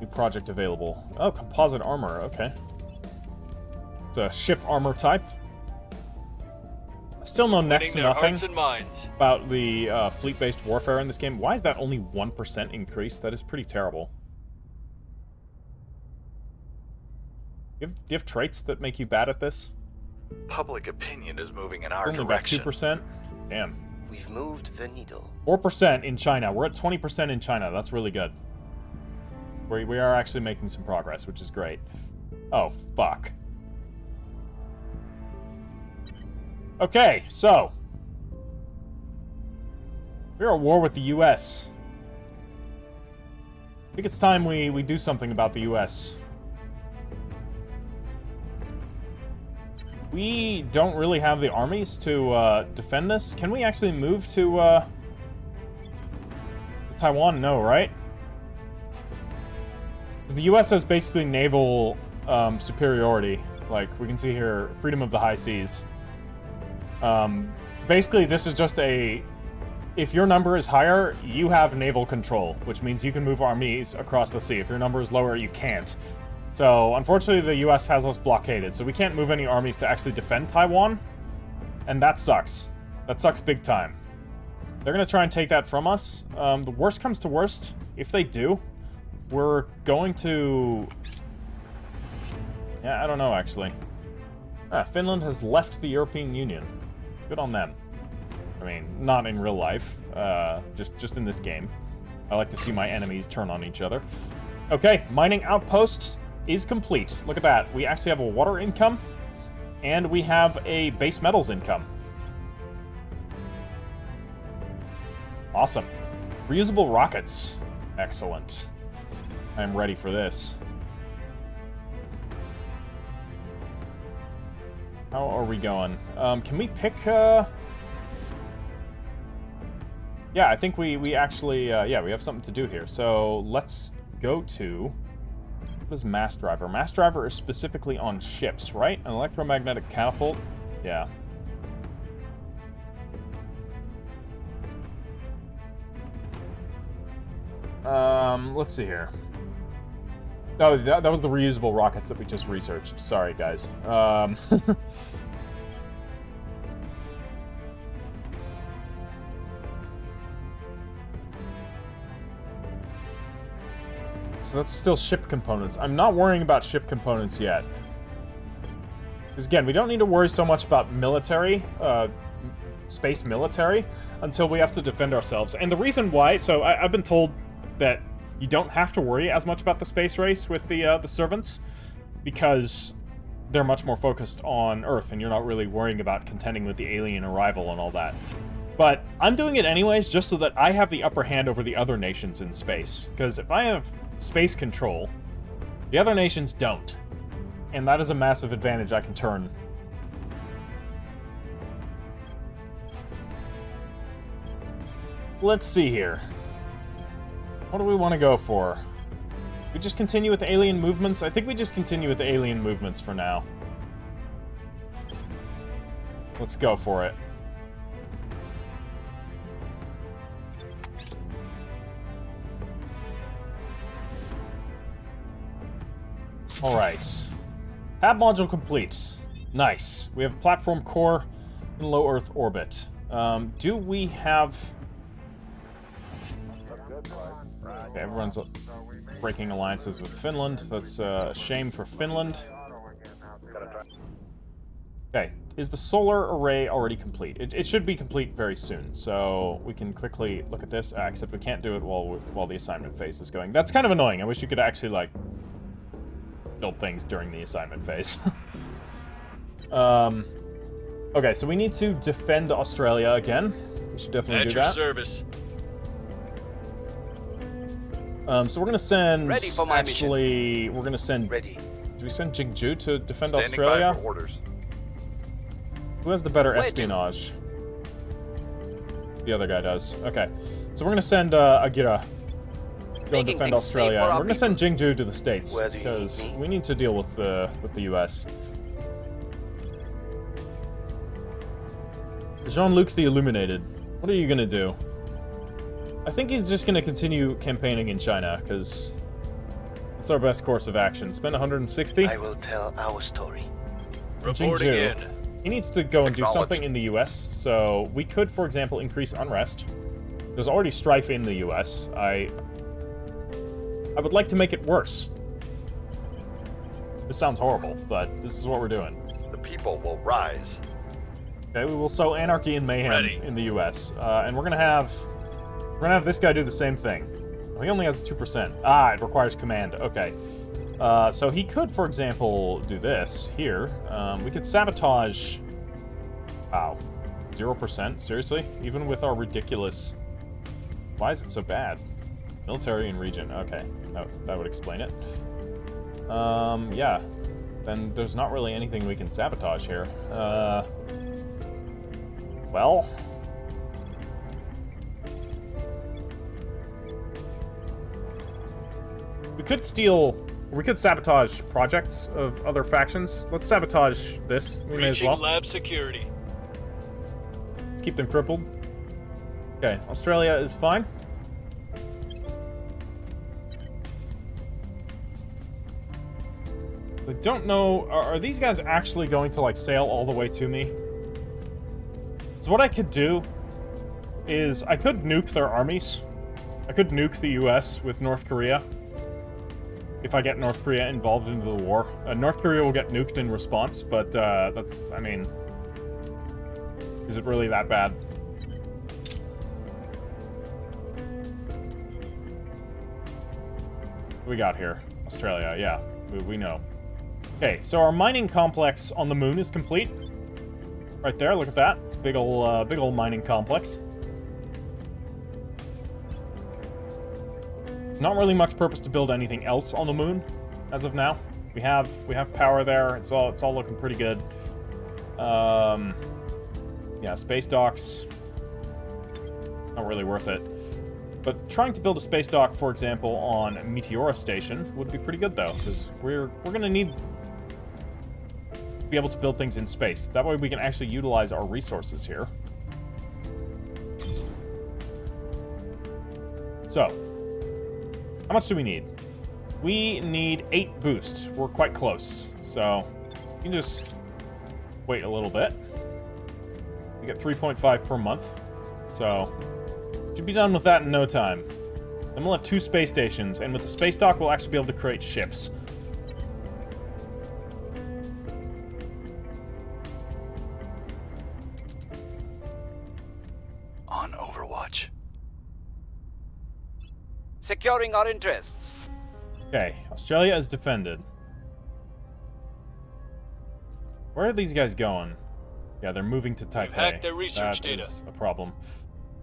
New project available. Oh, composite armor. Okay. It's a ship armor type. I still know next Winning to their nothing hearts and minds. about the fleet-based warfare in this game. Why is that only 1% increase? That is pretty terrible. Do you have traits that make you bad at this? Public opinion is moving in our Only about direction. 2%? Damn. We've moved the needle. 4% in China. We're at 20% in China. That's really good. We are actually making some progress, which is great. Oh, fuck. Okay, so. We're at war with the US. I think it's time we do something about the US. We don't really have the armies to defend this. Can we actually move to Taiwan? No, right? 'Cause the US has basically naval superiority. Like, we can see here, freedom of the high seas. Basically, this is just a... If your number is higher, you have naval control, which means you can move armies across the sea. If your number is lower, you can't. So, unfortunately, the US has us blockaded, so we can't move any armies to actually defend Taiwan. And that sucks. That sucks big time. They're gonna try and take that from us. The worst comes to worst, if they do, we're going to... Yeah, I don't know, actually. Finland has left the European Union. Good on them. I mean, not in real life, just in this game. I like to see my enemies turn on each other. Okay, mining outpost is complete. Look at that. We actually have a water income, and we have a base metals income. Awesome. Reusable rockets. Excellent. I'm ready for this. How are we going? Can we pick, Yeah, I think we actually, yeah, we have something to do here. So, let's go to... What is mass driver? Mass driver is specifically on ships, right? An electromagnetic catapult? Yeah. Let's see here. Oh, that was the reusable rockets that we just researched. Sorry, guys. So that's still ship components. I'm not worrying about ship components yet. Because again, we don't need to worry so much about military, space military, until we have to defend ourselves. And the reason why, so I've been told that you don't have to worry as much about the space race with the servants, because they're much more focused on Earth, and you're not really worrying about contending with the alien arrival and all that. But I'm doing it anyways, just so that I have the upper hand over the other nations in space. Because if I have space control, the other nations don't. And that is a massive advantage I can turn. Let's see here. What do we want to go for? We just continue with the alien movements? I think we just continue with the alien movements for now. Let's go for it. Alright. Hab module complete. Nice. We have a platform core in low Earth orbit. Do we have... Okay, everyone's breaking alliances with Finland. That's a shame for Finland. Okay, is the solar array already complete? It should be complete very soon, so we can quickly look at this, except we can't do it while the assignment phase is going. That's kind of annoying. I wish you could actually, like, build things during the assignment phase. Okay, so we need to defend Australia again. We should definitely do that. At your service. So we're gonna send... Ready for my mission. We're gonna send... Ready. Do we send Jingju to defend Standing Australia? by for orders. Who has the better Where to? espionage? The other guy does. Okay. So we're gonna send Agira go and Making defend things safe Australia. for And our we're gonna send Jingju to the States, Where do you need because me? we need to deal with the US. Jean-Luc the Illuminated. What are you gonna do? I think he's just gonna continue campaigning in China, because it's our best course of action. Spend 160. I will tell our story. Reporting Jingju. in. He needs to go and do Acknowledged. something in the US, so we could, for example, increase unrest. There's already strife in the US. I would like to make it worse. This sounds horrible, but this is what we're doing. The people will rise. Okay, we will sow anarchy and mayhem Ready. in the US, and we're gonna have this guy do the same thing. Oh, he only has 2%. Ah, it requires command. Okay, so he could, for example, do this here. We could sabotage. Wow, 0%. Seriously, even with our ridiculous. Why is it so bad? Military in region. Okay, that would explain it. Yeah. Then there's not really anything we can sabotage here. Well. We could sabotage projects of other factions. Let's sabotage this. We may as Breaching well. lab security. Let's keep them crippled. Okay, Australia is fine. I don't know, are these guys actually going to, like, sail all the way to me? So what I could do is I could nuke their armies. I could nuke the US with North Korea. If I get North Korea involved into the war. North Korea will get nuked in response, but that's, I mean... Is it really that bad? What we got here? Australia, yeah. We know. Okay, so our mining complex on the moon is complete. Right there, look at that. It's a big ol' mining complex. Not really much purpose to build anything else on the moon as of now. We have power there. It's all looking pretty good. Yeah, space docks. Not really worth it. But trying to build a space dock, for example, on Meteora Station would be pretty good, though, because we're gonna need to be able to build things in space. That way we can actually utilize our resources here. So, how much do we need? We need 8 boosts. We're quite close. So, you can just wait a little bit. We get 3.5 per month. So, should be done with that in no time. Then we'll have 2 space stations, and with the space dock, we'll actually be able to create ships. On Overwatch. Securing our interests. Okay, Australia is defended. Where are these guys going? Yeah, they're moving to Taipei. We've hacked their research That data. is a problem.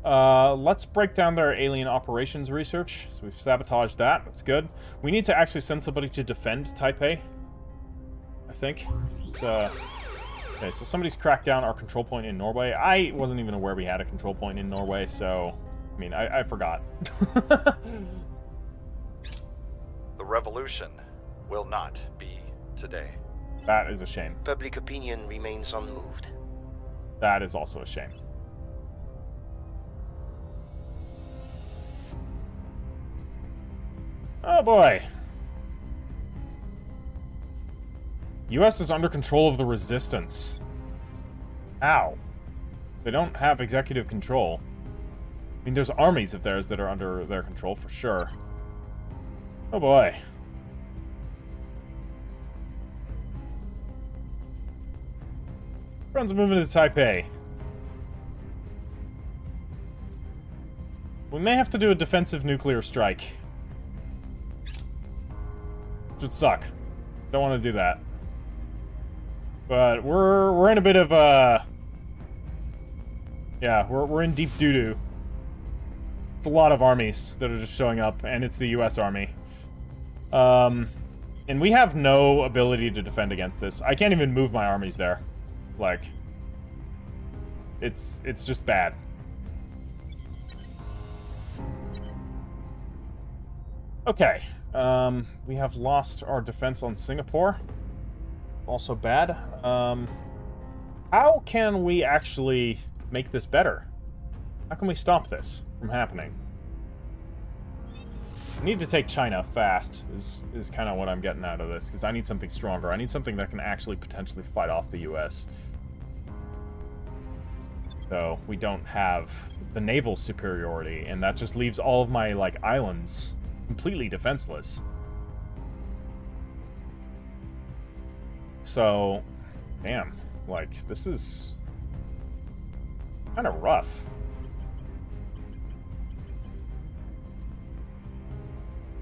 Let's break down their alien operations research. So we've sabotaged that. That's good. We need to actually send somebody to defend Taipei, I think. Okay, so somebody's cracked down our control point in Norway. I wasn't even aware we had a control point in Norway, so... I mean, I forgot. The revolution will not be today. That is a shame. Public opinion remains unmoved. That is also a shame. Oh boy. US is under control of the resistance. Ow. They don't have executive control. I mean, there's armies of theirs that are under their control for sure. Oh boy. Everyone's moving to Taipei. We may have to do a defensive nuclear strike. Which would suck. Don't want to do that. But we're in a bit of yeah, we're in deep doo-doo. It's a lot of armies that are just showing up, and it's the US Army. And we have no ability to defend against this. I can't even move my armies there. Like, it's just bad. Okay, we have lost our defense on Singapore. Also bad. How can we actually make this better? How can we stop this from happening? I need to take China fast, is kind of what I'm getting out of this, because I need something stronger. I need something that can actually potentially fight off the US. So we don't have the naval superiority, and that just leaves all of my, like, islands completely defenseless. So, damn, like, this is kind of rough.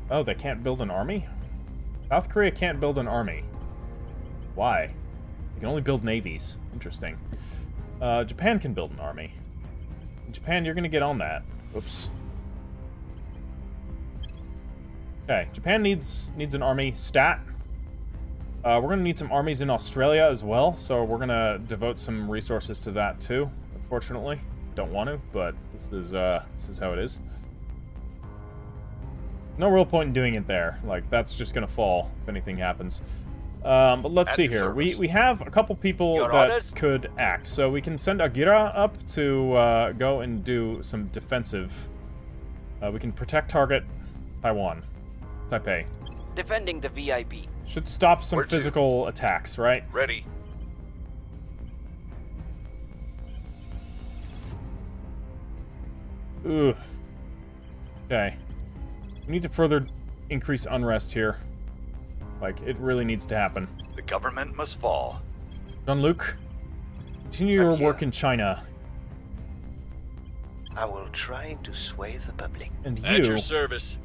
Oh, they can't build an army? South Korea can't build an army. Why? They can only build navies. Interesting. Japan can build an army. Japan, you're gonna get on that. Oops. Okay, Japan needs an army stat. We're gonna need some armies in Australia as well, so we're gonna devote some resources to that too. Unfortunately, don't want to, but this is how it is. No real point in doing it there. Like, that's just gonna fall if anything happens. But let's see here. We have a couple people that could act. So we can send Agira up to go and do some defensive. We can protect target Taiwan. Taipei. Defending the VIP. Should stop some Where to? physical attacks, right? Ready. Ugh. Okay. We need to further increase unrest here. Like, it really needs to happen. The government must fall. Jean-Luc, continue your work in China. I will try to sway the public. And At you... your service.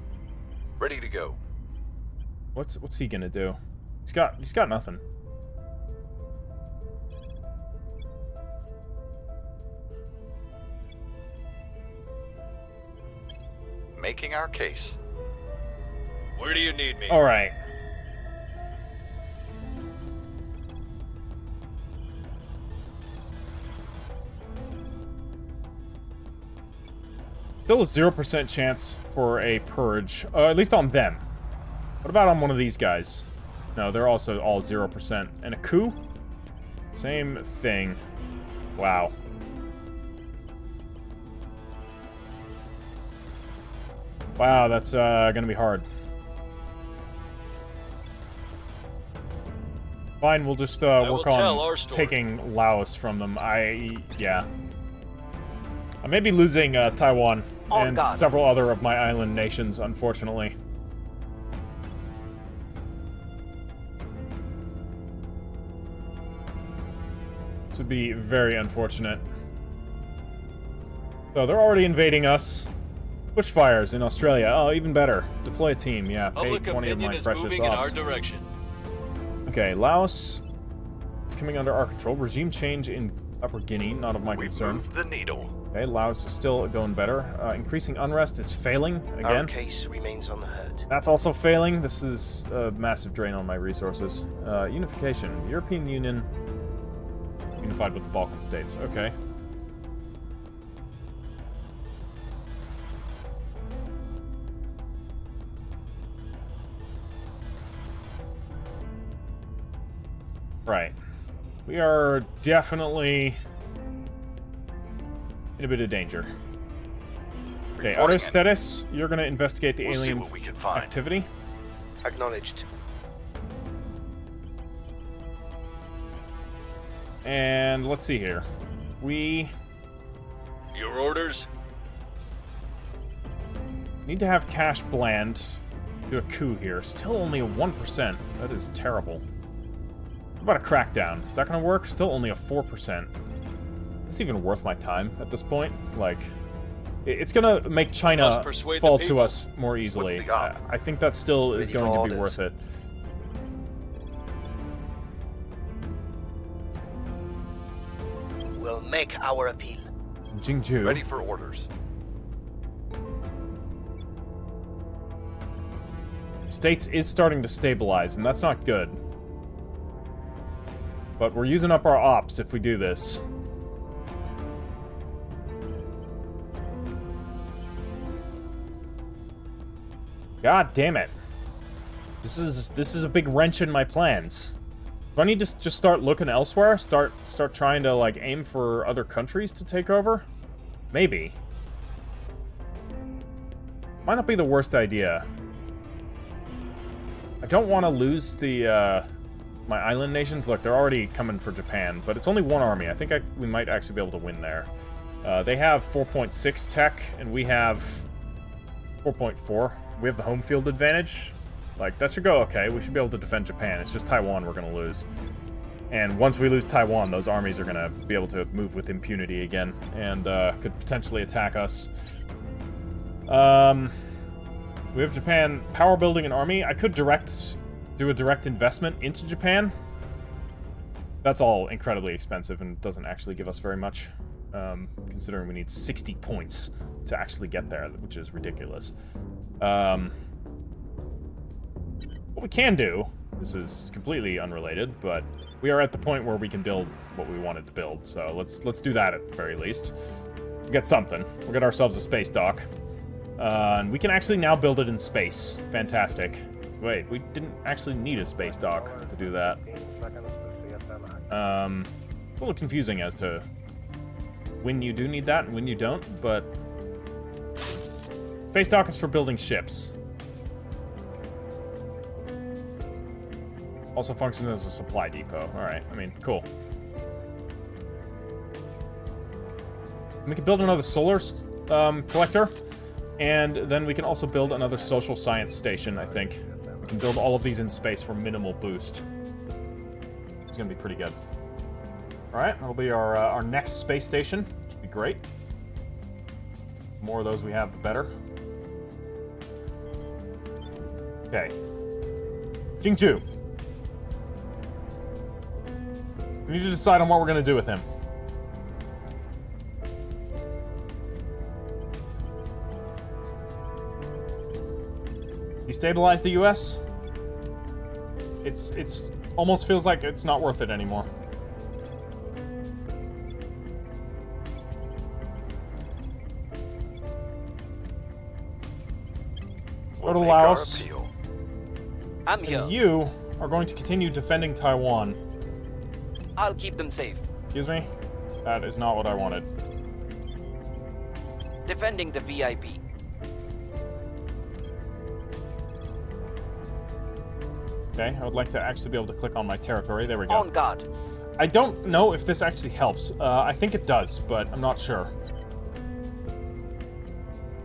Ready to go. What's he gonna do? He's got nothing. Making our case. Where do you need me? Alright. Still a 0% chance for a purge. At least on them. What about on one of these guys? No, they're also all 0%. And a coup? Same thing. Wow. Wow, that's gonna be hard. Fine, we'll just work on taking Laos from them. Yeah. I may be losing Taiwan and several other of my island nations, unfortunately. This would be very unfortunate. So they're already invading us. Bushfires in Australia. Oh, even better. Deploy a team. Yeah, pay Public 20 of opinion my is precious moving in our ops. direction. Okay, Laos is coming under our control. Regime change in Upper Guinea, not of my We've concern. moved the needle. Okay, Laos is still going better. Increasing unrest is failing Our again. case remains unheard. That's also failing. This is a massive drain on my resources. Unification. European Union unified with the Balkan states. Okay. Right. We are definitely in a bit of danger. Okay, Aristedes, you're going to investigate the We'll see alien what we can find. activity. Acknowledged. And let's see here. We Your orders? need to have Cash Bland do a coup here. Still only a 1%. That is terrible. What about a crackdown? Is that going to work? Still only a 4%. It's even worth my time at this point. Like, it's going to make China fall to us more easily. I think that still is going to be worth it. We'll make our appeal. Jingju. Ready for orders. States is starting to stabilize, and that's not good. But we're using up our ops if we do this. God damn it. This is a big wrench in my plans. Do I need to just start looking elsewhere? Start trying to, like, aim for other countries to take over? Maybe. Might not be the worst idea. I don't want to lose the, my island nations. Look, they're already coming for Japan, but it's only one army. I think we might actually be able to win there. They have 4.6 tech, and we have 4.4. We have the home field advantage. Like, that should go okay. We should be able to defend Japan. It's just Taiwan we're going to lose. And once we lose Taiwan, those armies are going to be able to move with impunity again, and could potentially attack us. We have Japan power building an army. I could do a direct investment into Japan. That's all incredibly expensive and doesn't actually give us very much, considering we need 60 points to actually get there, which is ridiculous. What we can do, this is completely unrelated, but we are at the point where we can build what we wanted to build, so let's do that at the very least. We'll get something. We'll get ourselves a space dock. And we can actually now build it in space. Fantastic. Wait, we didn't actually need a space dock to do that. It's a little confusing as to when you do need that and when you don't, but space dock is for building ships. Also functions as a supply depot. Alright, I mean, cool. We can build another solar collector. And then we can also build another social science station, I think. We can build all of these in space for minimal boost. It's gonna be pretty good. Alright, that'll be our next space station. Should be great. The more of those we have, the better. Okay. Jingju. We need to decide on what we're gonna do with him. Destabilize the US? It's almost feels like it's not worth it anymore. Go to Laos. I'm here. And you are going to continue defending Taiwan. I'll keep them safe. Excuse me? That is not what I wanted. Defending the VIP. Okay, I would like to actually be able to click on my territory. There we go. On guard. I don't know if this actually helps. I think it does, but I'm not sure.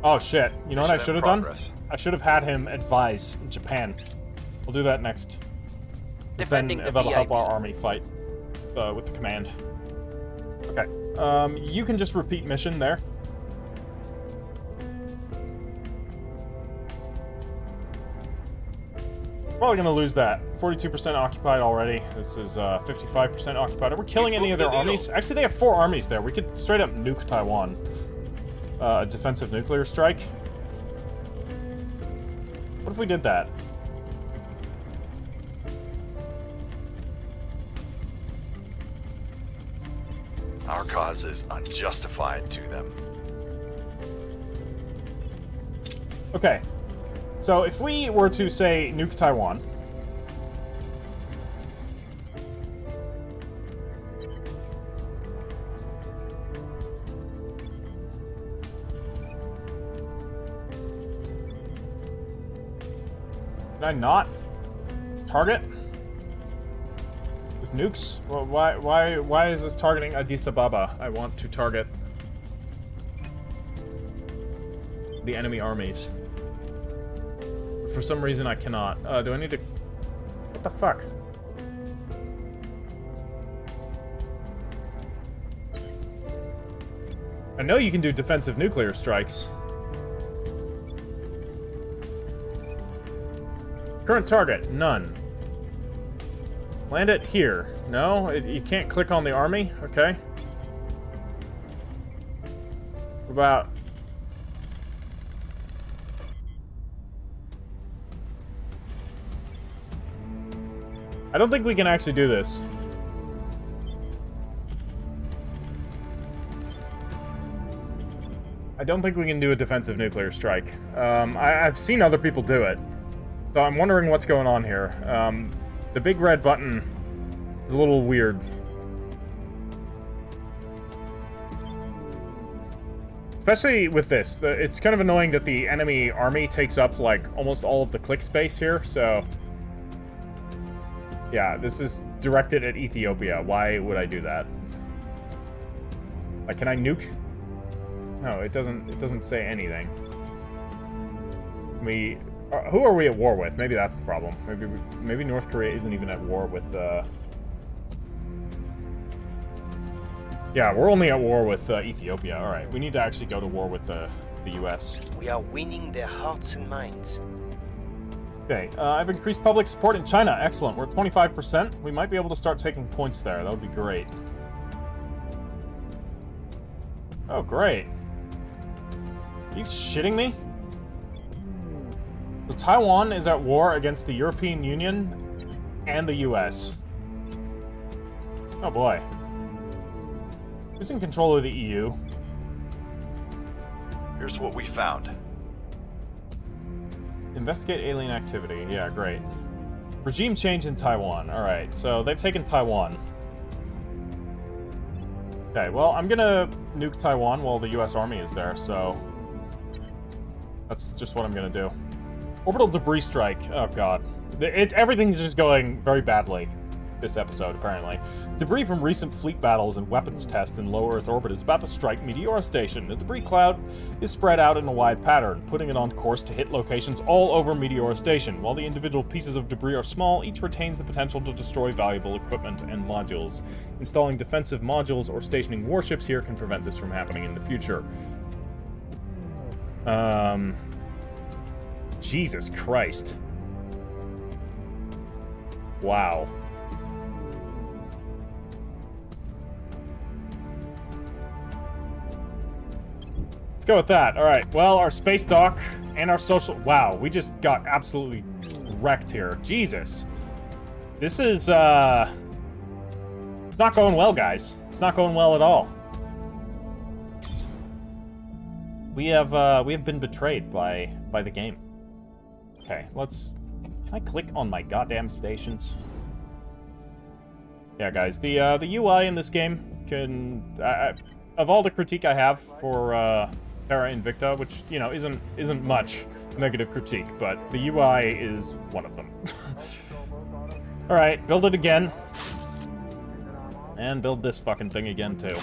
Oh shit. You know what I should have done? I should have had him advise Japan. We'll do that next. Defending then the that'll help VIP. our army fight with the command. Okay. You can just repeat mission there. Probably gonna lose that. 42% occupied already. This is 55% occupied. Are we killing any of their armies? Actually, they have 4 armies there. We could straight up nuke Taiwan. A defensive nuclear strike. What if we did that? Our cause is unjustified to them. Okay. So if we were to, say, nuke Taiwan... Did I not target with nukes? Well, why is this targeting Addis Ababa? I want to target the enemy armies. For some reason, I cannot. Do I need to... What the fuck? I know you can do defensive nuclear strikes. Current target, none. Land it here. No? You can't click on the army? Okay. What about... I don't think we can actually do this. I don't think we can do a defensive nuclear strike. I've seen other people do it. So I'm wondering what's going on here. The big red button is a little weird. Especially with this. It's kind of annoying that the enemy army takes up, like, almost all of the click space here, so... Yeah, this is directed at Ethiopia. Why would I do that? Like, can I nuke? No, it doesn't say anything. Who are we at war with? Maybe that's the problem. Maybe North Korea isn't even at war with, Yeah, we're only at war with Ethiopia. Alright, we need to actually go to war with the US. We are winning their hearts and minds. Okay, I've increased public support in China. Excellent. We're at 25%. We might be able to start taking points there. That would be great. Oh, great. Are you shitting me? So Taiwan is at war against the European Union and the US. Oh boy. Who's in control of the EU? Here's what we found. Investigate alien activity. Yeah, great. Regime change in Taiwan. Alright, so they've taken Taiwan. Okay, well, I'm gonna nuke Taiwan while the US Army is there, so... That's just what I'm gonna do. Orbital debris strike. Oh god. Everything's just going very badly. this episode, apparently. Debris from recent fleet battles and weapons tests in low Earth orbit is about to strike Meteora Station. The debris cloud is spread out in a wide pattern, putting it on course to hit locations all over Meteora Station. While the individual pieces of debris are small, each retains the potential to destroy valuable equipment and modules. Installing defensive modules or stationing warships here can prevent this from happening in the future. Jesus Christ. Wow. Let's go with that. Alright, well, our space dock and our social... Wow, we just got absolutely wrecked here. Jesus. This is, not going well, guys. It's not going well at all. We have been betrayed by the game. Okay, let's... Can I click on my goddamn stations? Yeah, guys, the UI in this game can... of all the critique I have for, Terra Invicta, which, you know, isn't much negative critique, but the UI is one of them. Alright, build it again. And build this fucking thing again, too.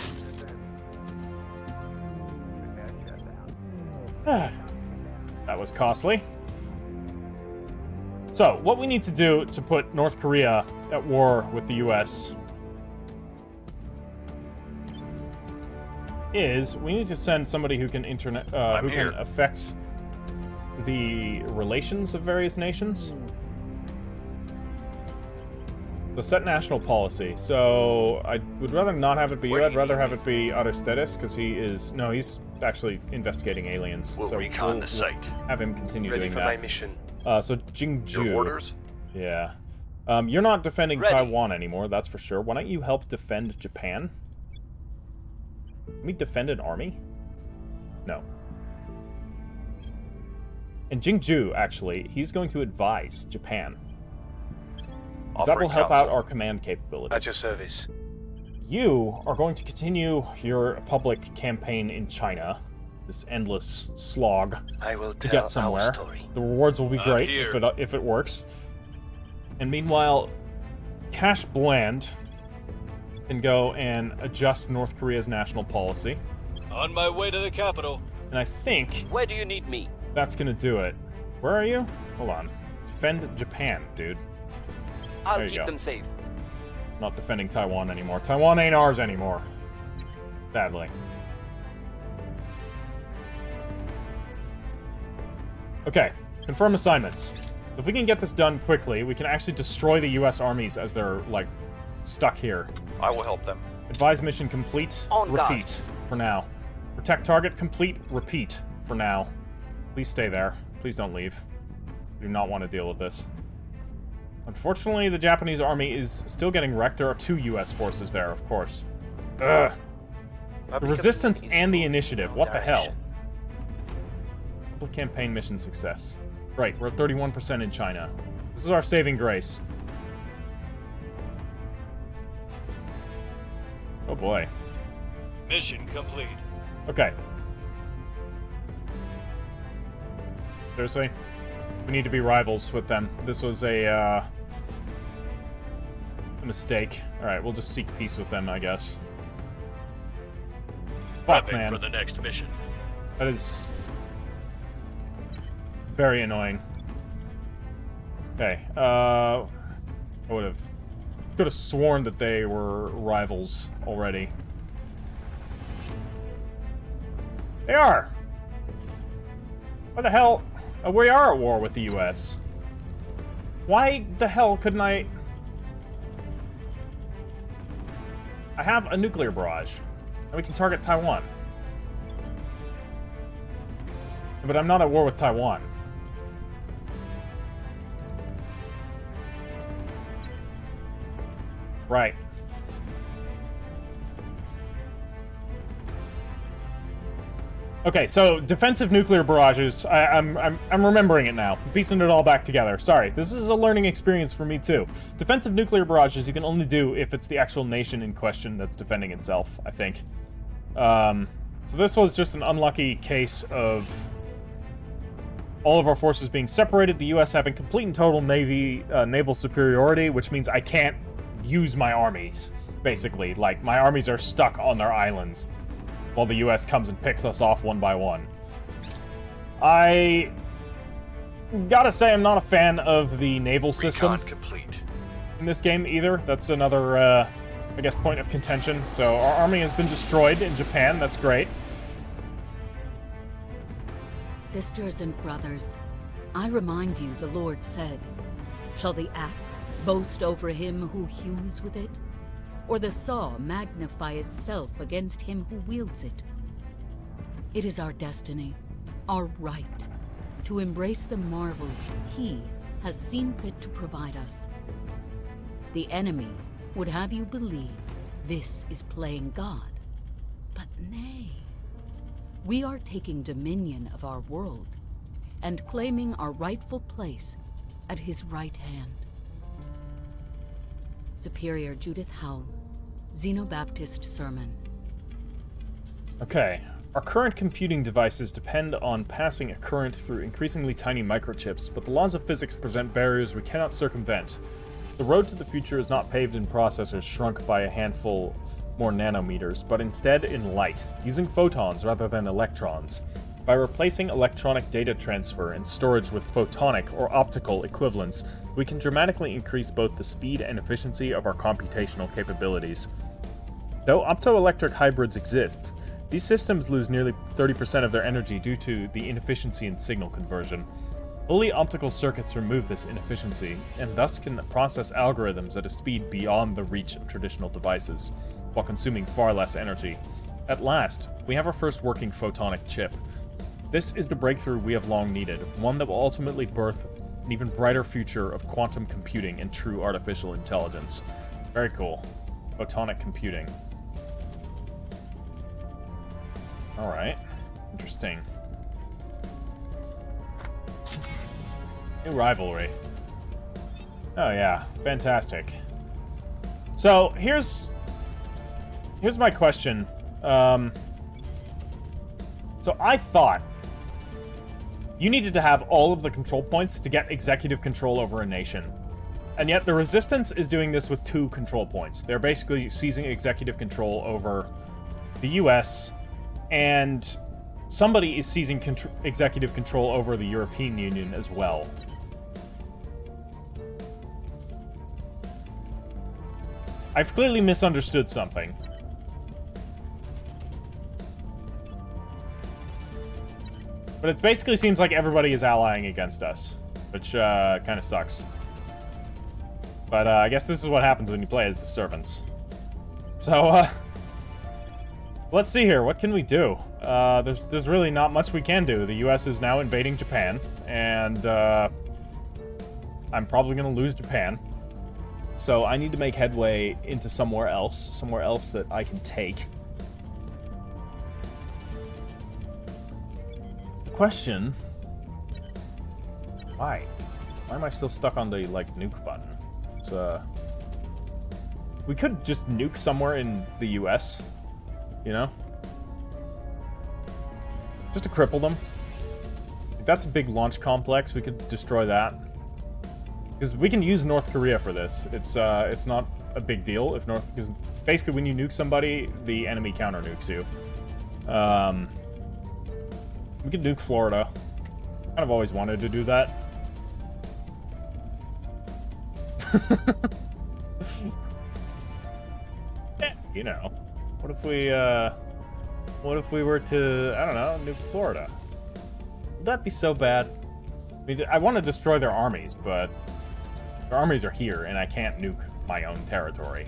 That was costly. So, what we need to do to put North Korea at war with the US is we need to send somebody who can can affect the relations of various nations. So set national policy. So I would rather not have it be you. I'd rather have it be Aristides, because he's actually investigating aliens. We'll recon the site. Have him continue Ready doing for that. my mission. So Jingju. Your orders? Yeah. You're not defending Ready. Taiwan anymore, that's for sure. Why don't you help defend Japan? Can we defend an army? No. And Jingju, actually, he's going to advise Japan. That will help out our command capabilities. At your service. You are going to continue your public campaign in China. This endless slog I will to tell get somewhere. our story. The rewards will be great here. if it works. And meanwhile, Cash Bland can go and adjust North Korea's national policy. On my way to the capital. And I think Where do you need me? that's gonna do it. Where are you? Hold on. Defend Japan, dude. I'll There you keep go. them safe. Not defending Taiwan anymore. Taiwan ain't ours anymore. Sadly. Okay, confirm assignments. So if we can get this done quickly, we can actually destroy the US armies as they're, like, stuck here. I will help them. Advise mission complete. On guard. Repeat for now. Protect target complete. Repeat for now. Please stay there. Please don't leave. I do not want to deal with this. Unfortunately, the Japanese army is still getting wrecked. There are 2 US forces there, of course. Ugh. The resistance and the initiative. What the hell? Public campaign mission success. Right, we're at 31% in China. This is our saving grace. Oh boy. Mission complete. Okay. Seriously? We need to be rivals with them. This was a mistake. Alright, we'll just seek peace with them, I guess. Fuck, Prepping man. for the next mission. That is... very annoying. Okay, I could have sworn that they were rivals already. They are! Why the hell? We are at war with the US. Why the hell couldn't I have a nuclear barrage, and we can target Taiwan. But I'm not at war with Taiwan. Right. Okay, so defensive nuclear barrages. I'm remembering it now. I'm piecing it all back together. Sorry, this is a learning experience for me too. Defensive nuclear barrages you can only do if it's the actual nation in question that's defending itself, I think. So this was just an unlucky case of all of our forces being separated, the U.S. having complete and total naval superiority, which means I can't use my armies, basically. Like, my armies are stuck on their islands while the US comes and picks us off one by one. I gotta say I'm not a fan of the naval system Recon complete. in this game either. That's another, I guess, point of contention. So our army has been destroyed in Japan. That's great. Sisters and brothers, I remind you, the Lord said, "Shall the axe boast over him who hews with it? Or the saw magnify itself against him who wields it?" It is our destiny, our right, to embrace the marvels He has seen fit to provide us. The enemy would have you believe this is playing God, but nay. We are taking dominion of our world and claiming our rightful place at His right hand. Superior Judith Howell, Xenobaptist Sermon. Okay. Our current computing devices depend on passing a current through increasingly tiny microchips, but the laws of physics present barriers we cannot circumvent. The road to the future is not paved in processors shrunk by a handful more nanometers, but instead in light, using photons rather than electrons. By replacing electronic data transfer and storage with photonic or optical equivalents, we can dramatically increase both the speed and efficiency of our computational capabilities. Though optoelectric hybrids exist, these systems lose nearly 30% of their energy due to the inefficiency in signal conversion. Fully optical circuits remove this inefficiency, and thus can process algorithms at a speed beyond the reach of traditional devices, while consuming far less energy. At last, we have our first working photonic chip. This is the breakthrough we have long needed, one that will ultimately birth an even brighter future of quantum computing and true artificial intelligence. Very cool. Photonic computing. Alright. Interesting. New rivalry. Oh yeah, fantastic. So, here's my question. So I thought you needed to have all of the control points to get executive control over a nation. And yet the Resistance is doing this with 2 control points. They're basically seizing executive control over the US, and somebody is seizing executive control over the European Union as well. I've clearly misunderstood something. But it basically seems like everybody is allying against us, which kind of sucks. But I guess this is what happens when you play as the servants. So, let's see here. What can we do? There's really not much we can do. The US is now invading Japan, and I'm probably going to lose Japan. So I need to make headway into somewhere else that I can take. Question: why am I still stuck on the nuke button? It's we could just nuke somewhere in the US, you know, just to cripple them. If that's a big launch complex, we could destroy that, because we can use North Korea for this. It's not a big deal if because basically when you nuke somebody, the enemy counter nukes you. We could nuke Florida. Kind of always wanted to do that. You know, what if we were to, I don't know, nuke Florida? Would that be so bad? I mean, I want to destroy their armies, but their armies are here, and I can't nuke my own territory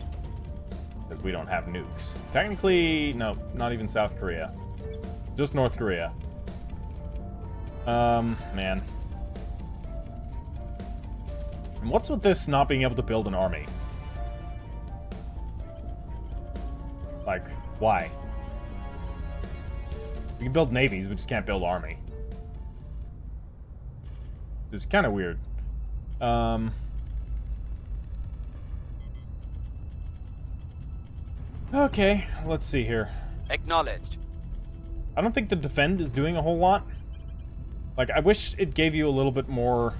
because we don't have nukes. Technically, no, not even South Korea, just North Korea. Man. And what's with this not being able to build an army? Like, why? We can build navies, we just can't build army. It's kind of weird. Okay, let's see here. Acknowledged. I don't think the defend is doing a whole lot. Like, I wish it gave you a little bit more...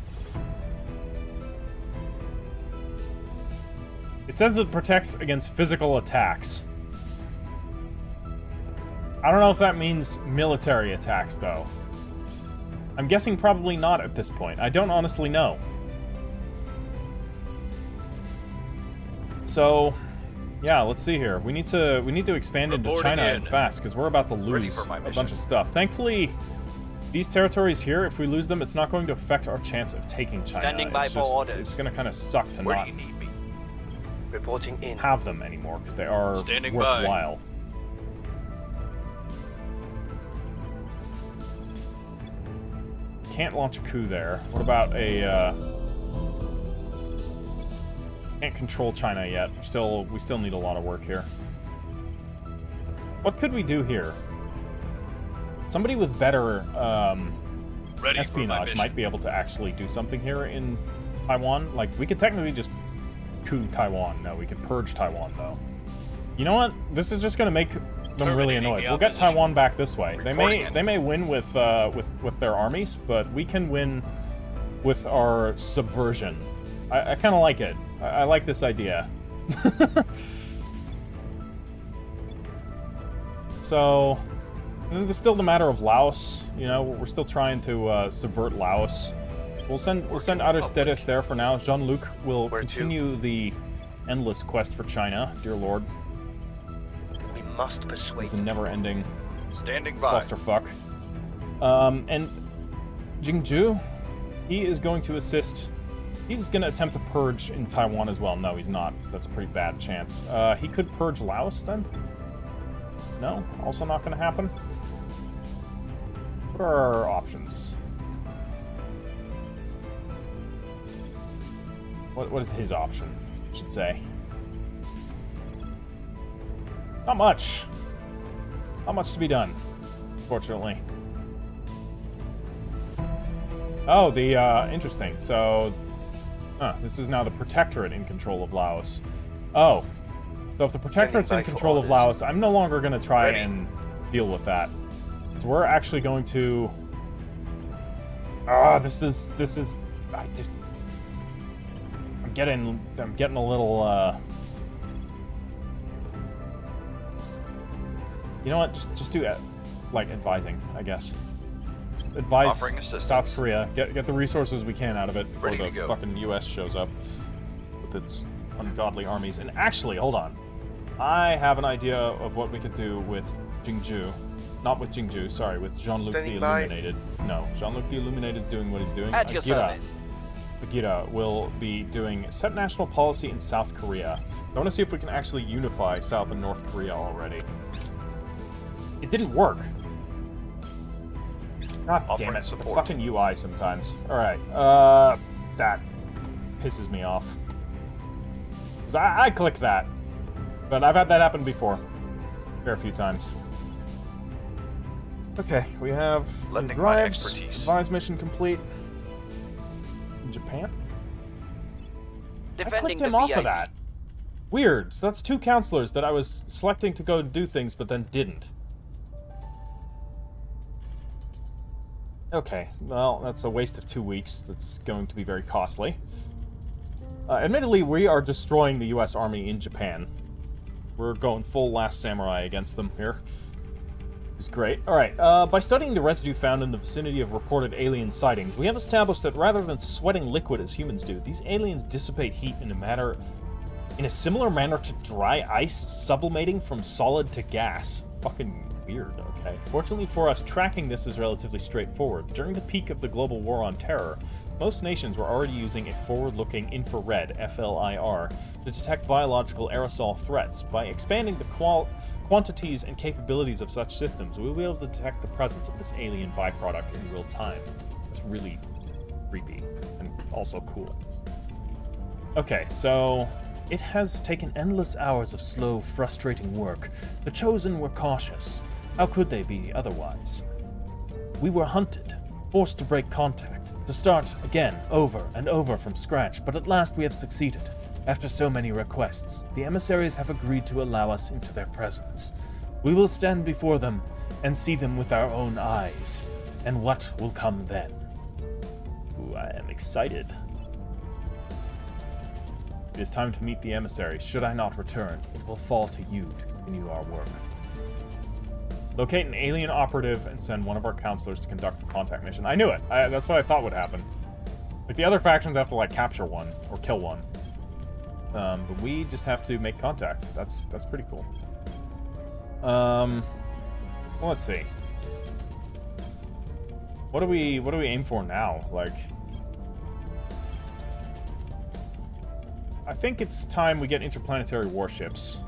It says it protects against physical attacks. I don't know if that means military attacks, though. I'm guessing probably not at this point. I don't honestly know. So, yeah, let's see here. We need to expand into China and fast, because we're about to lose a bunch of stuff. Thankfully, these territories here, if we lose them, it's not going to affect our chance of taking China. Standing by for orders. It's going to kind of suck to not Reporting in. have them anymore, because they are worthwhile. Can't launch a coup there. What about a, can't control China yet. We still need a lot of work here. What could we do here? Somebody with better espionage might be able to actually do something here in Taiwan. Like, we could technically just coup Taiwan. No, we could purge Taiwan, though. You know what? This is just going to make them really annoyed. We'll get Taiwan back this way. They may win with their armies, but we can win with our subversion. I kind of like it. I like this idea. So, there's still the matter of Laos. You know, we're still trying to subvert Laos. We'll send Aristides there for now. Jean-Luc will continue the endless quest for China. Dear Lord. We must persuade. It's a never-ending Standing by. clusterfuck. And Jingzhu, he is going to assist. He's going to attempt to purge in Taiwan as well. No, he's not. So that's a pretty bad chance. He could purge Laos then? No? Also not going to happen? What are our options? What is his option, I should say? Not much. Not much to be done, fortunately. Oh, interesting. So, this is now the Protectorate in control of Laos. Oh. So if the Protectorate's in control of Laos, I'm no longer going to try and deal with that. So we're actually going to... this is... I'm getting a little, You know what? Just do, like, advising, I guess. Advise South Korea. Get the resources we can out of it before the fucking U.S. shows up with its ungodly armies. And actually, hold on. I have an idea of what we could do with Jingzhu. Not with Jingzhu, sorry, with Jean-Luc the Illuminated. No, Jean-Luc the Illuminated is doing what he's doing. At your service. Bagheera will be doing set national policy in South Korea. So I want to see if we can actually unify South and North Korea already. It didn't work. God damn it, the fucking UI sometimes. Alright, that pisses me off. 'Cause I clicked that. But I've had that happen before. A fair few times. Okay, we have drives. Advise mission complete. In Japan? I clicked him off of that. Weird. So that's 2 counselors that I was selecting to go do things, but then didn't. Okay, well, that's a waste of 2 weeks. That's going to be very costly. Admittedly, we are destroying the U.S. Army in Japan. We're going full Last Samurai against them here. It's great. Alright, by studying the residue found in the vicinity of reported alien sightings, we have established that rather than sweating liquid as humans do, these aliens dissipate heat in a similar manner to dry ice, sublimating from solid to gas. Fucking weird, okay. Fortunately for us, tracking this is relatively straightforward. During the peak of the global war on terror, most nations were already using a forward-looking infrared, FLIR, to detect biological aerosol threats. By expanding the quantities and capabilities of such systems, we will be able to detect the presence of this alien byproduct in real time. It's really creepy and also cool. Okay, so it has taken endless hours of slow, frustrating work. The Chosen were cautious. How could they be otherwise? We were hunted, forced to break contact, to start again, over and over from scratch, but at last we have succeeded. After so many requests, the emissaries have agreed to allow us into their presence. We will stand before them and see them with our own eyes. And what will come then? Ooh, I am excited. It is time to meet the emissary. Should I not return, it will fall to you to continue our work. Locate an alien operative and send one of our counselors to conduct a contact mission. I knew it. That's what I thought would happen. Like, the other factions have to, like, capture one or kill one. But we just have to make contact. That's pretty cool. Well, let's see. What do we aim for now? Like, I think it's time we get interplanetary warships.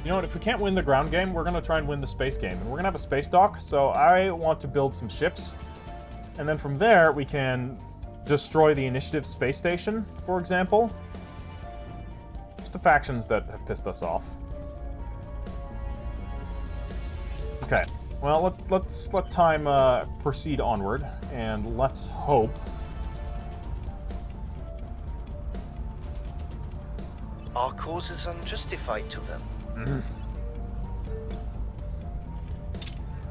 You know what, if we can't win the ground game, we're gonna try and win the space game. And we're gonna have a space dock, so I want to build some ships. And then from there, we can destroy the Initiative space station, for example. Just the factions that have pissed us off. Okay, well, let's let time proceed onward, and let's hope. Our cause is unjustified to them.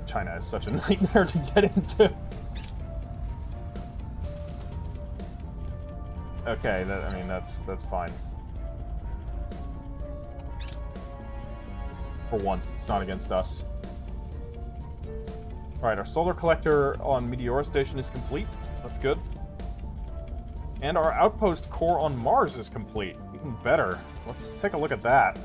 China is such a nightmare to get into. Okay, that's fine. For once, it's not against us. Alright, our solar collector on Meteor Station is complete. That's good. And our outpost core on Mars is complete. Even better. Let's take a look at that.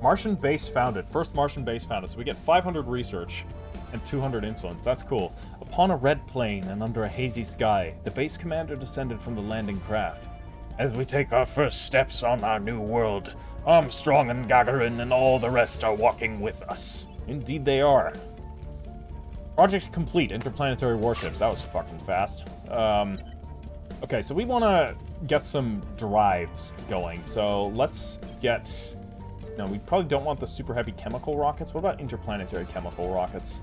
Martian base founded. First Martian base founded. So we get 500 research and 200 influence. That's cool. Upon a red plain and under a hazy sky, the base commander descended from the landing craft. As we take our first steps on our new world, Armstrong and Gagarin and all the rest are walking with us. Indeed they are. Project complete. Interplanetary warships. That was fucking fast. Okay, so we want to get some drives going. So let's get... No, we probably don't want the super heavy chemical rockets. What about interplanetary chemical rockets?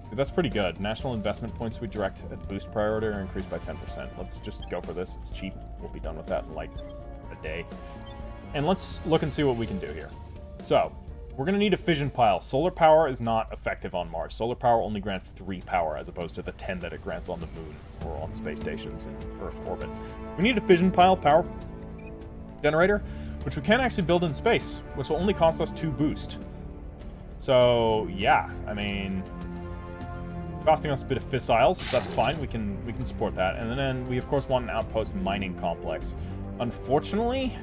Dude, that's pretty good. National investment points we direct at boost priority are increased by 10%. Let's just go for this. It's cheap. We'll be done with that in like a day. And let's look and see what we can do here. So, we're going to need a fission pile. Solar power is not effective on Mars. Solar power only grants 3 power as opposed to the 10 that it grants on the moon or on space stations in Earth orbit. We need a fission pile power generator, which we can actually build in space, which will only cost us 2 boost. So, yeah, I mean, costing us a bit of fissiles, that's fine. We can support that. And then we, of course, want an outpost mining complex. Unfortunately,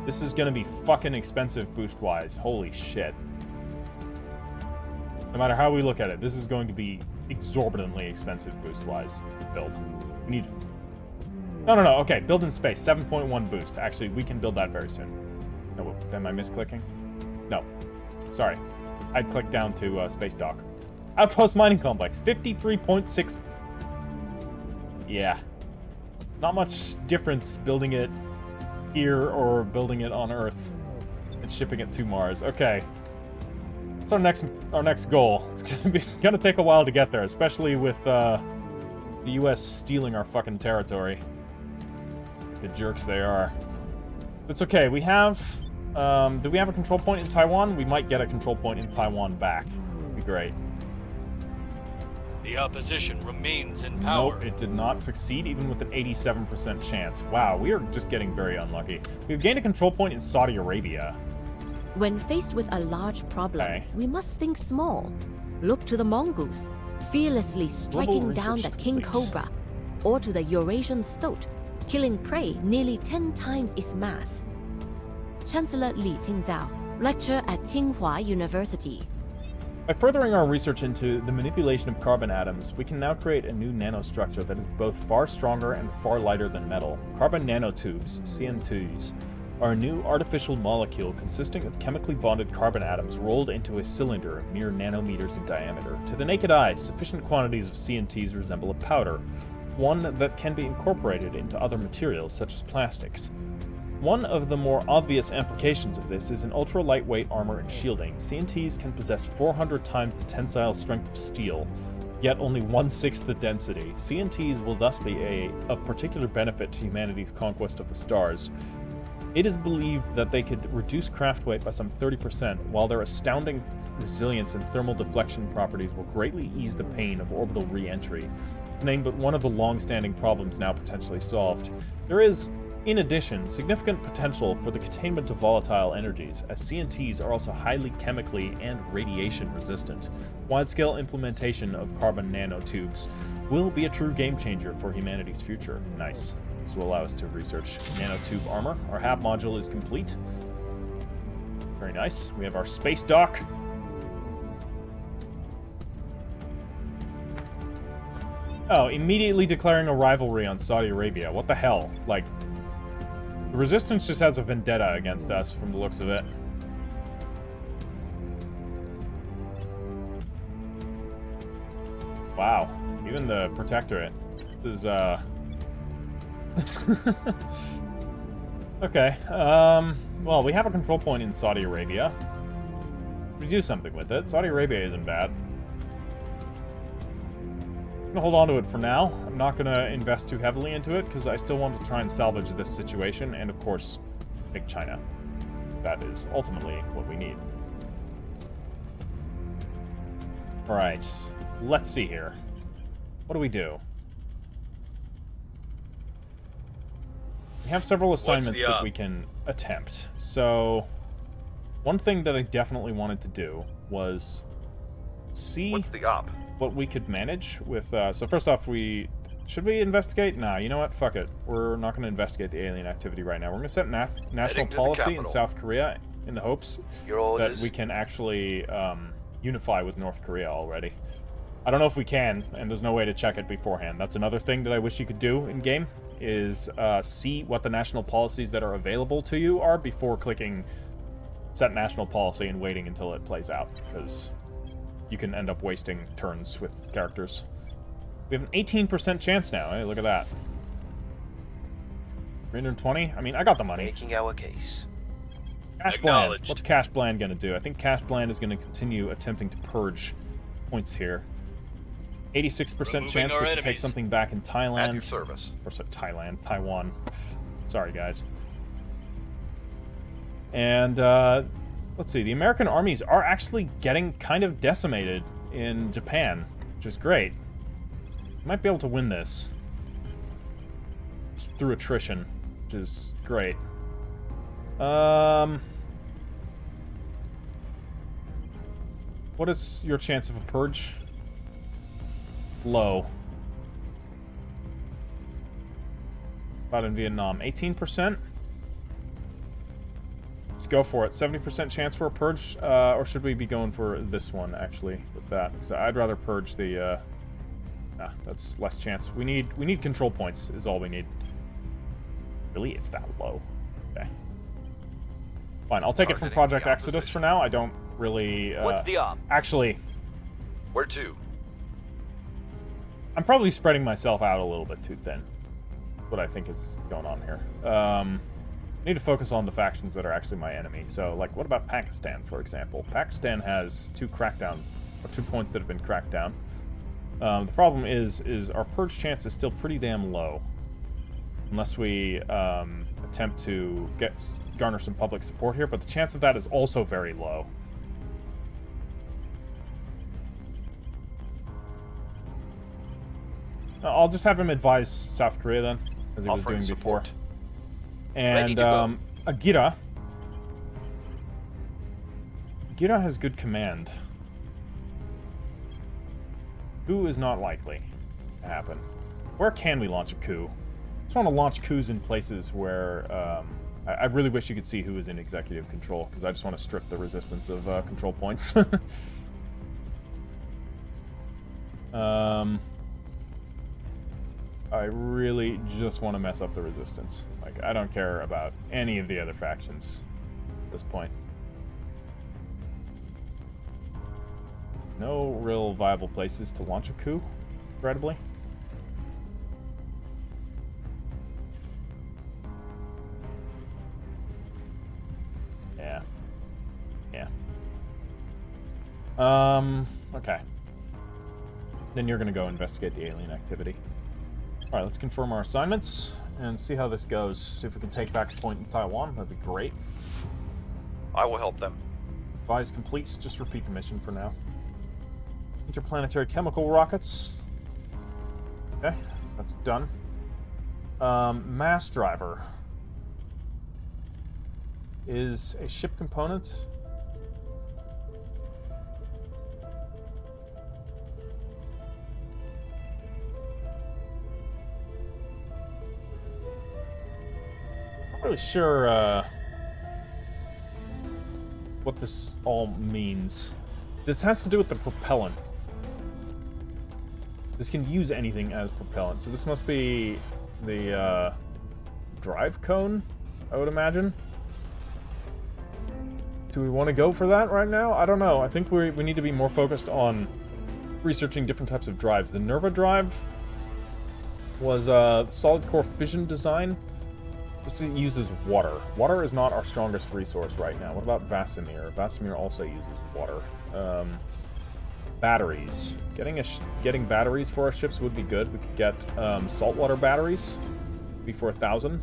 this is going to be fucking expensive boost-wise. Holy shit. No matter how we look at it, this is going to be exorbitantly expensive boost-wise to build. We need... No, okay, build in space, 7.1 boost. Actually, we can build that very soon. No, am I misclicking? No. Sorry. I'd click down to space dock. Outpost mining complex, 53.6... Yeah. Not much difference building it here or building it on Earth and shipping it to Mars. Okay. That's our next goal. It's gonna take a while to get there, especially with the US stealing our fucking territory. The jerks they are. It's okay. We have do we have a control point in Taiwan? We might get a control point in Taiwan back. It'd be great. The opposition remains in power. Nope, it did not succeed, even with an 87% chance. Wow, we are just getting very unlucky. We've gained a control point in Saudi Arabia. When faced with a large problem, we must think small. Look to the Mongols, fearlessly striking down the king cobra, or to the Eurasian stoat, killing prey nearly 10 times its mass. Chancellor Li Qingdao, lecture at Tsinghua University. By furthering our research into the manipulation of carbon atoms, we can now create a new nanostructure that is both far stronger and far lighter than metal. Carbon nanotubes, CN2s, are a new artificial molecule consisting of chemically bonded carbon atoms rolled into a cylinder mere nanometers in diameter. To the naked eye, sufficient quantities of CNTs resemble a powder, one that can be incorporated into other materials such as plastics. One of the more obvious applications of this is in ultra-lightweight armor and shielding. CNTs can possess 400 times the tensile strength of steel, yet only 1/6 the density. CNTs will thus be of particular benefit to humanity's conquest of the stars. It is believed that they could reduce craft weight by some 30%, while their astounding resilience and thermal deflection properties will greatly ease the pain of orbital re-entry. name but one of the long-standing problems now potentially solved. There is, in addition, significant potential for the containment of volatile energies, as CNTs are also highly chemically and radiation resistant. Wide-scale implementation of carbon nanotubes will be a true game-changer for humanity's future. Nice. This will allow us to research nanotube armor. Our HAB module is complete. Very nice. We have our space dock. Oh, immediately declaring a rivalry on Saudi Arabia. What the hell? Like, the Resistance just has a vendetta against us from the looks of it. Wow. Even the Protectorate is, Okay, well, we have a control point in Saudi Arabia. We do something with it. Saudi Arabia isn't bad. I'm gonna hold on to it for now. I'm not gonna invest too heavily into it, because I still want to try and salvage this situation, and of course, take China. That is ultimately what we need. Alright, let's see here. What do we do? We have several assignments that we can attempt. So, one thing that I definitely wanted to do was see what we could manage with... so first off, should we investigate? Nah, you know what? Fuck it. We're not going to investigate the alien activity right now. We're going to set national policy in South Korea in the hopes that we can actually unify with North Korea already. I don't know if we can, and there's no way to check it beforehand. That's another thing that I wish you could do in-game, is see what the national policies that are available to you are before clicking set national policy and waiting until it plays out, because you can end up wasting turns with characters. We have an 18% chance now. Hey, look at that. 320? I mean, I got the money. Making our case. Cash Bland. What's Cash Bland going to do? I think Cash Bland is going to continue attempting to purge points here. 86% chance we can take something back in Thailand. At your service. Or so, Taiwan. Sorry, guys. And, let's see. The American armies are actually getting kind of decimated in Japan, which is great. We might be able to win this through attrition, which is great. What is your chance of a purge? Low. About in Vietnam. 18%? Let's go for it. 70% chance for a purge? Or should we be going for this one, actually, with that? Because I'd rather purge the, Nah, that's less chance. We need control points, is all we need. Really? It's that low. Okay. Fine, I'll take it from Project Exodus for now. I don't really, What's the op? Actually... Where to? I'm probably spreading myself out a little bit too thin. What I think is going on here. I need to focus on the factions that are actually my enemy. So, like, what about Pakistan, for example? Pakistan has 2 points that have been cracked down. The problem is our purge chance is still pretty damn low. Unless we attempt to garner some public support here, but the chance of that is also very low. I'll just have him advise South Korea then, as he was doing before. And Agira. Agira has good command. Coup is not likely to happen. Where can we launch a coup? I just want to launch coups in places where I really wish you could see who is in executive control, because I just want to strip the resistance of control points. I really just want to mess up the resistance. Like, I don't care about any of the other factions at this point. No real viable places to launch a coup, regrettably. Yeah. Okay. Then you're gonna go investigate the alien activity. Alright, let's confirm our assignments and see how this goes. See if we can take back a point in Taiwan. That'd be great. I will help them. Advise complete. Just repeat the mission for now. Interplanetary chemical rockets. Okay, that's done. Mass driver is a ship component. Not really sure what this all means. This has to do with the propellant. This can use anything as propellant, so this must be the drive cone, I would imagine. Do we want to go for that right now? I don't know. I think we need to be more focused on researching different types of drives. The Nerva drive was solid core fission design. This uses water. Water is not our strongest resource right now. What about Vasimir? Vasimir also uses water. Batteries. Getting batteries for our ships would be good. We could get saltwater batteries. Be for 1,000.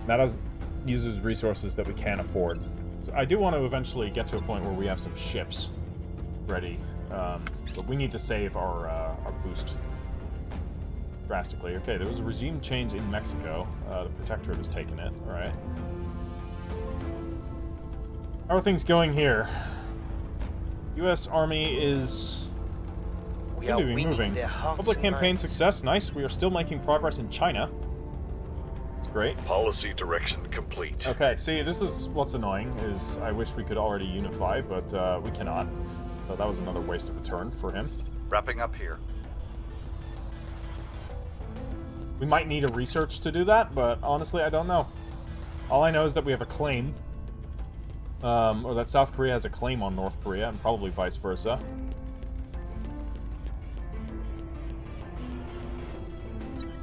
That uses resources that we can't afford. So I do want to eventually get to a point where we have some ships ready, but we need to save our boost drastically. Okay, there was a regime change in Mexico. The Protectorate has taken it. All right. How are things going here? U.S. Army is We are winning moving. their hearts Public and campaign minds. success. Nice. We are still making progress in China. That's great. Policy direction complete. Okay, see, this is what's annoying, is I wish we could already unify, but we cannot. So that was another waste of a turn for him. Wrapping up here. We might need a research to do that, but honestly, I don't know. All I know is that we have a claim. Or that South Korea has a claim on North Korea, and probably vice versa.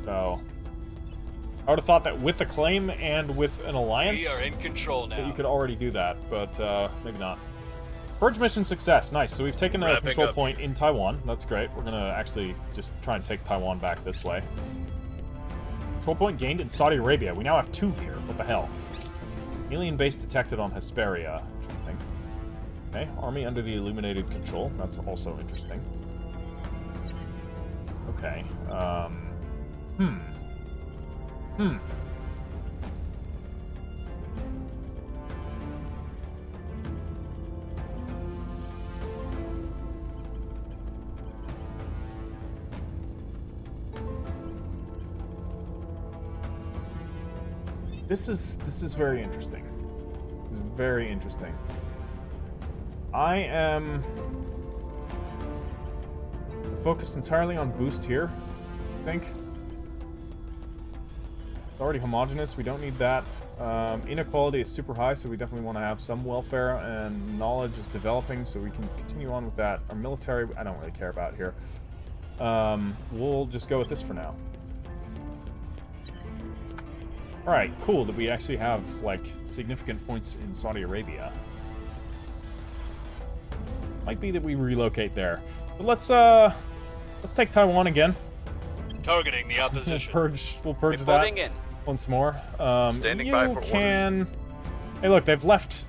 So, I would have thought that with a claim and with an alliance, We are in control that you now. could already do that, but maybe not. Purge mission success, nice. So we've taken a Wrapping control up. point in Taiwan. That's great. We're gonna actually just try and take Taiwan back this way. Control point gained in Saudi Arabia. We now have 2 here. What the hell? Alien base detected on Hesperia. Interesting. Okay, army under the Illuminated control. That's also interesting. Okay. This is very interesting. This is very interesting. I am focused entirely on boost here, I think. It's already homogenous, we don't need that. Inequality is super high, so we definitely want to have some welfare, and knowledge is developing, so we can continue on with that. Our military, I don't really care about here. We'll just go with this for now. Alright, cool that we actually have, like, significant points in Saudi Arabia. Might be that we relocate there. But let's take Taiwan again. Targeting the opposition. We'll purge Reporting that in. once more. Standing you by for can... Hey, look, they've left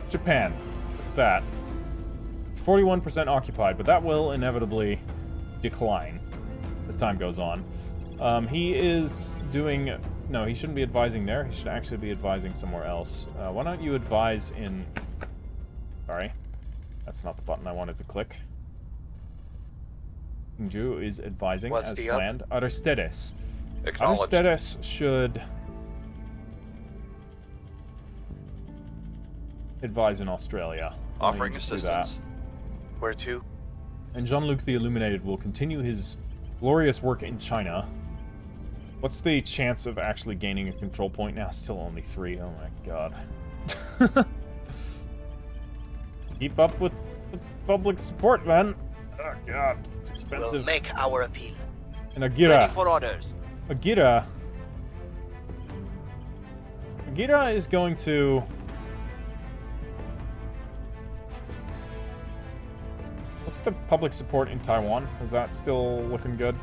Japan. Look at that. It's 41% occupied, but that will inevitably decline as time goes on. He is doing... No, he shouldn't be advising there. He should actually be advising somewhere else. Why don't you advise in... Sorry. That's not the button I wanted to click. Ju is advising What's as the planned. Aristides. Acknowledged. Aristides should advise in Australia. Offering Just do that. assistance. Where to? And Jean-Luc the Illuminated will continue his glorious work in China. What's the chance of actually gaining a control point now? Still only 3. Oh my god. Keep up with the public support, man. Oh god, it's expensive. We'll make our appeal. And Ready Agira. for orders. Agira is going to... What's the public support in Taiwan? Is that still looking good?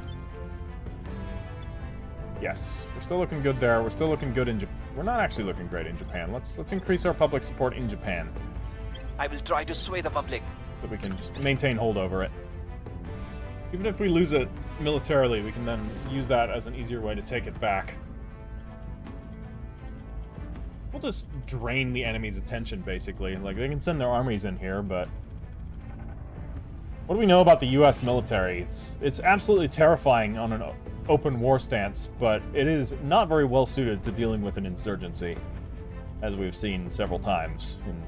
Yes, we're still looking good there. We're still looking good in Japan. We're not actually looking great in Japan. Let's increase our public support in Japan, I will try to sway the public. so we can just maintain hold over it. Even if we lose it militarily, we can then use that as an easier way to take it back. We'll just drain the enemy's attention, basically. Like, they can send their armies in here, but... What do we know about the U.S. military? It's absolutely terrifying on an open war stance, but it is not very well suited to dealing with an insurgency, as we've seen several times in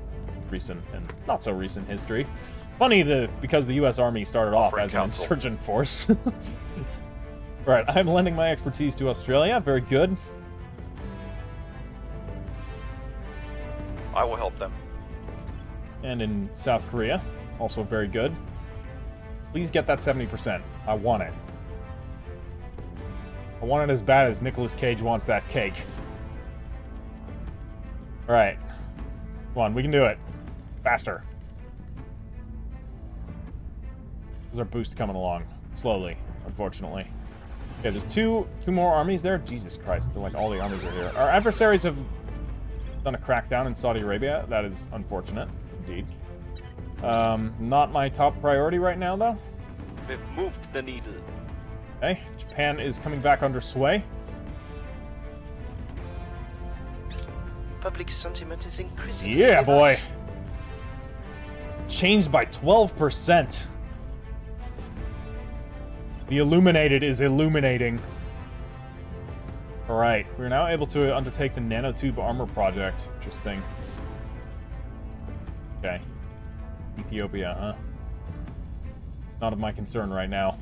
recent and not so recent history. Funny because the U.S. Army started off as an insurgent force. Right, I'm lending my expertise to Australia. Very good. I will help them. And in South Korea, also very good. Please get that 70%. I want it. I want it as bad as Nicolas Cage wants that cake. Alright. Come on, we can do it. Faster. There's our boost coming along. Slowly, unfortunately. Okay, there's two more armies there. Jesus Christ, they're like all the armies are here. Our adversaries have done a crackdown in Saudi Arabia. That is unfortunate, indeed. Not my top priority right now, though. We've moved the needle. Okay, Japan is coming back under sway. Public sentiment is increasing. Yeah, boy. Changed by 12%. The Illuminated is illuminating. Alright, we're now able to undertake the nanotube armor project. Interesting. Okay. Ethiopia, huh? Not of my concern right now.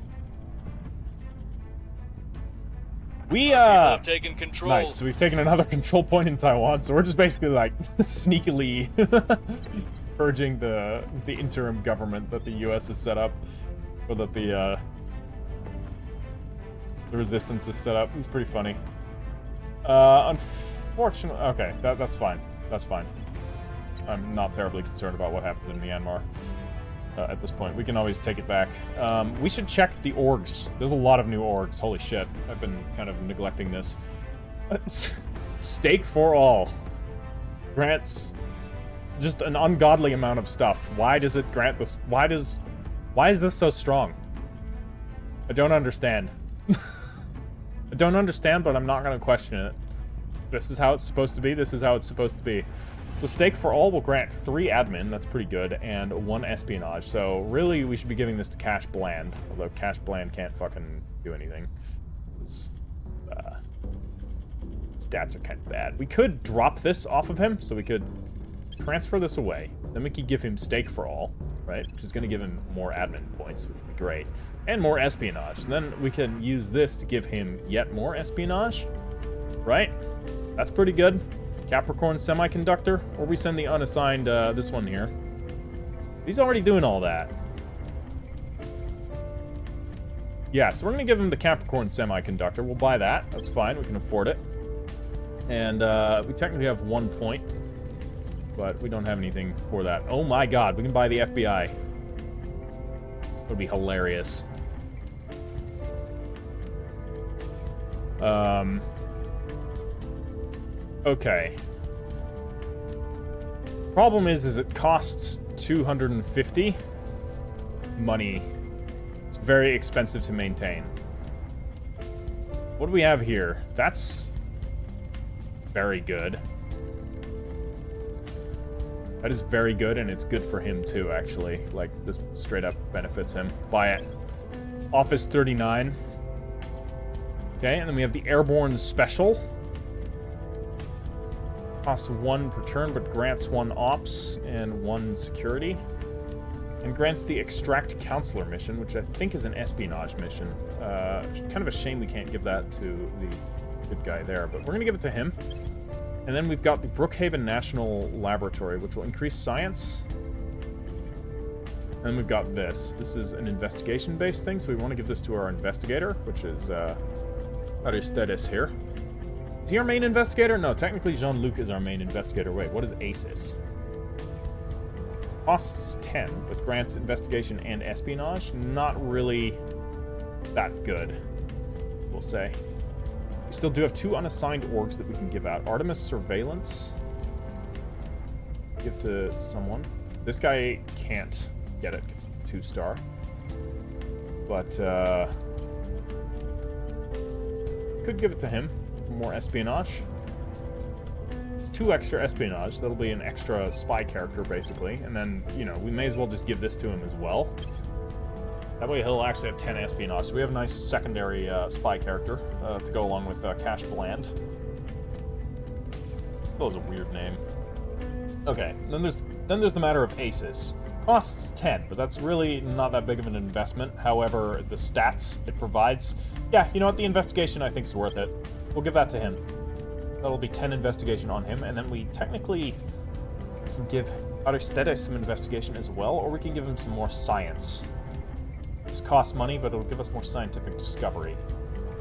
Taking control. Nice, so we've taken another control point in Taiwan, so we're just basically, like, sneakily purging the interim government that the U.S. has set up. Or that the resistance is set up. It's pretty funny. Unfortunately... Okay, that's fine. That's fine. I'm not terribly concerned about what happens in Myanmar at this point. We can always take it back. We should check the orgs. There's a lot of new orgs. Holy shit. I've been kind of neglecting this. Stake for all. Grants just an ungodly amount of stuff. Why does it grant this? Why is this so strong? I don't understand. I don't understand, but I'm not going to question it. This is how it's supposed to be. This is how it's supposed to be. So Stake for All will grant 3 admin, that's pretty good, and 1 espionage. So really, we should be giving this to Cash Bland, although Cash Bland can't fucking do anything. His, stats are kind of bad. We could drop this off of him, so we could transfer this away. Then we could give him Stake for All, right? Which is going to give him more admin points, which would be great. And more espionage. And then we can use this to give him yet more espionage, right? That's pretty good. Capricorn Semiconductor, or we send the unassigned, this one here. He's already doing all that. Yeah, so we're going to give him the Capricorn Semiconductor. We'll buy that. That's fine. We can afford it. And we technically have 1 point, but we don't have anything for that. Oh my god, we can buy the FBI. That would be hilarious. Okay. Problem is it costs 250 money. It's very expensive to maintain. What do we have here? That's very good. That is very good, and it's good for him too, actually. Like, this straight up benefits him. Buy it. Office 39. Okay, and then we have the Airborne Special. Costs 1 per turn, but grants 1 ops and 1 security. And grants the Extract Counselor mission, which I think is an espionage mission. Kind of a shame we can't give that to the good guy there, but we're going to give it to him. And then we've got the Brookhaven National Laboratory, which will increase science. And then we've got this. This is an investigation-based thing, so we want to give this to our investigator, which is Aristides here. Is he our main investigator? No, technically Jean-Luc is our main investigator. Wait, what is ASIS? Costs 10, but grants investigation and espionage. Not really that good, we'll say. We still do have 2 unassigned orgs that we can give out. Artemis Surveillance. Give to someone. This guy can't get it because it's 2-star. but could give it to him for more espionage. It's 2 extra espionage. That'll be an extra spy character, basically. And then, you know, we may as well just give this to him as well. That way he'll actually have 10 espionage. So we have a nice secondary spy character to go along with Cash Bland. That was a weird name. Okay, then there's the matter of aces. Costs 10, but that's really not that big of an investment. However, the stats it provides, yeah, you know what, the investigation I think is worth it. We'll give that to him. That'll be 10 investigation on him, and then we technically can give Aristides some investigation as well, or we can give him some more science. This costs money, but it'll give us more scientific discovery.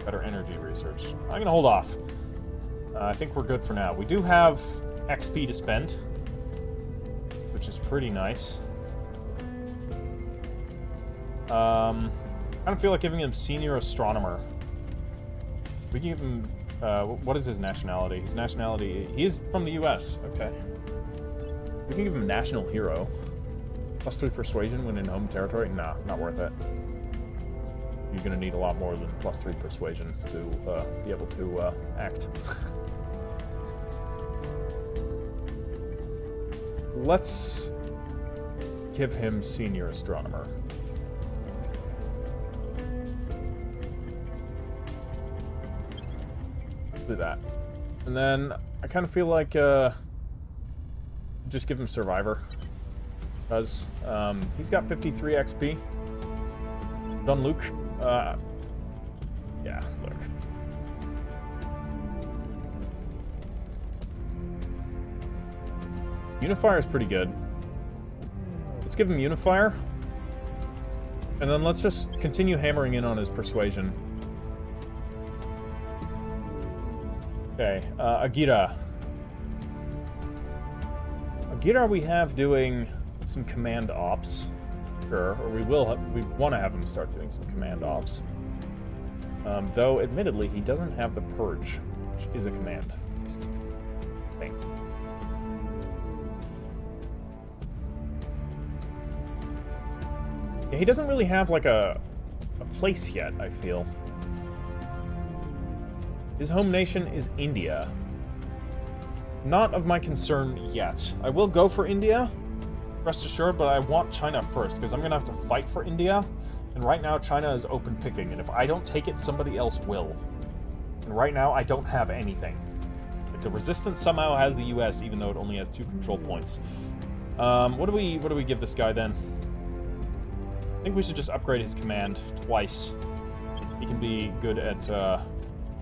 Better energy research. I'm gonna hold off. I think we're good for now. We do have XP to spend, which is pretty nice. I don't feel like giving him senior astronomer. We can give him, what is his nationality? His nationality, he is from the US, okay. We can give him national hero. +3 persuasion when in home territory? Nah, not worth it. You're gonna need a lot more than +3 persuasion to be able to act. Let's give him senior astronomer. Do that. And then I kind of feel like just give him survivor. Because he's got 53 XP. Don Luke. Yeah, look. Unifier is pretty good. Let's give him Unifier. And then let's just continue hammering in on his persuasion. Okay, Agira. Agira we have doing some command ops. Sure, or we want to have him start doing some command ops. Though, admittedly, he doesn't have the Purge, which is a command thing. Yeah, he doesn't really have, like, a place yet, I feel. His home nation is India. Not of my concern yet. I will go for India, rest assured, but I want China first, because I'm going to have to fight for India, and right now China is open picking, and if I don't take it, somebody else will. And right now, I don't have anything. Like, the Resistance somehow has the US, even though it only has 2 control points. What do we give this guy, then? I think we should just upgrade his command twice. He can be good at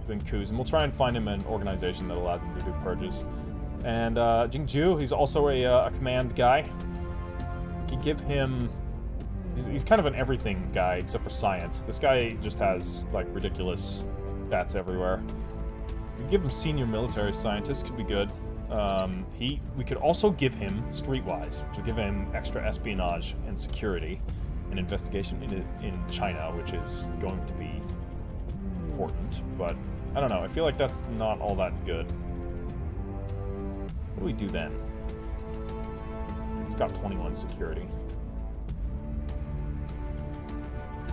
doing coups, and we'll try and find him an organization that allows him to do purges. And Jingju, he's also a command guy. We can give him... He's kind of an everything guy, except for science. This guy just has, like, ridiculous stats everywhere. We can give him senior military scientist, could be good. We could also give him Streetwise, which will give him extra espionage and security and investigation in China, which is going to be important, but I don't know. I feel like that's not all that good. What do we do then? He's got 21 security.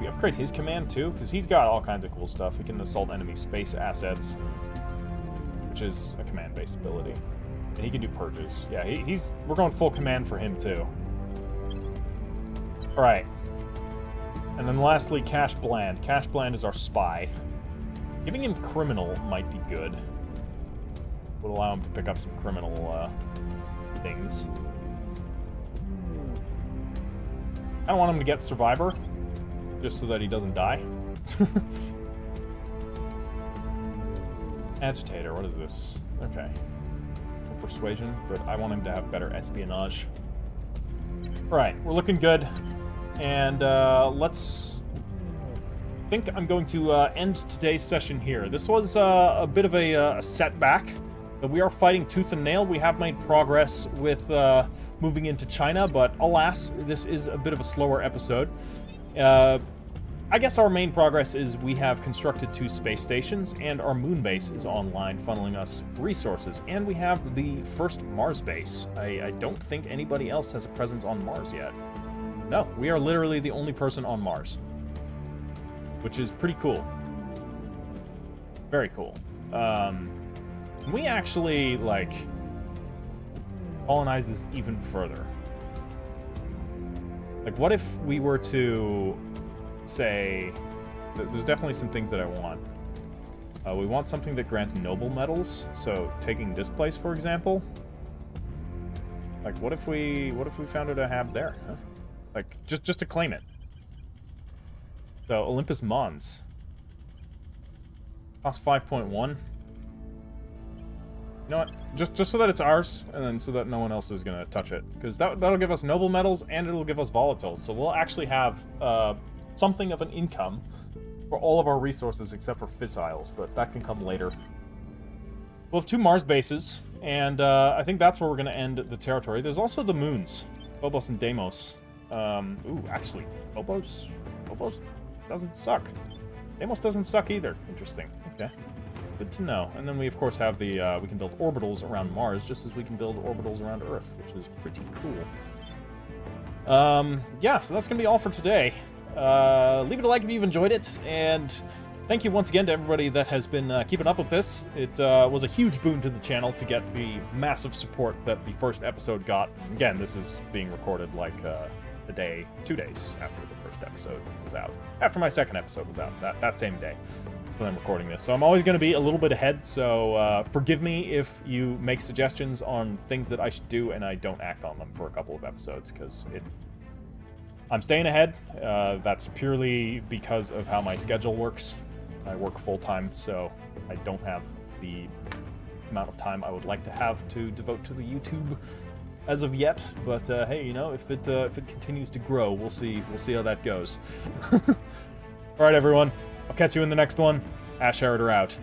We upgrade his command too, because he's got all kinds of cool stuff. He can assault enemy space assets, which is a command-based ability, and he can do purges. Yeah, we're going full command for him too. All right, and then lastly, Cash Bland. Cash Bland is our spy. Giving him criminal might be good. Would allow him to pick up some criminal things. I don't want him to get survivor, just so that he doesn't die. Agitator, what is this? Okay. Persuasion, but I want him to have better espionage. Alright, we're looking good. And let's... I think I'm going to end today's session here. This was a bit of a setback. But we are fighting tooth and nail. We have made progress with moving into China, but alas, this is a bit of a slower episode. I guess our main progress is we have constructed 2 space stations, and our moon base is online, funneling us resources. And we have the first Mars base. I don't think anybody else has a presence on Mars yet. No, we are literally the only person on Mars. which is pretty cool. Very cool. Can we actually, like, colonize this even further? Like, what if we were to say... There's definitely some things that I want. We want something that grants noble medals. So, taking this place, for example. Like, what if we founded a hab there? Huh? Like, just to claim it. So, Olympus Mons. Cost 5.1. You know what? Just so that it's ours, and then so that no one else is gonna touch it. Because that'll give us noble metals, and it'll give us volatiles. So we'll actually have something of an income for all of our resources except for fissiles, but that can come later. We'll have 2 Mars bases, and I think that's where we're gonna end the territory. There's also the moons, Phobos and Deimos. Ooh, actually, Phobos doesn't suck. Deimos doesn't suck either. Interesting. Okay. Good to know. And then we, of course, have the, we can build orbitals around Mars, just as we can build orbitals around Earth, which is pretty cool. Yeah, so that's going to be all for today. Leave it a like if you've enjoyed it, and thank you once again to everybody that has been keeping up with this. It was a huge boon to the channel to get the massive support that the first episode got. Again, this is being recorded like a day, 2 days after the first episode was out. After my second episode was out, that same day when I'm recording this. So I'm always going to be a little bit ahead, so forgive me if you make suggestions on things that I should do and I don't act on them for a couple of episodes, because I'm staying ahead. That's purely because of how my schedule works. I work full-time, so I don't have the amount of time I would like to have to devote to the YouTube as of yet, but hey, you know, if it continues to grow, we'll see how that goes. All right, everyone, I'll catch you in the next one. Ash Heriter out.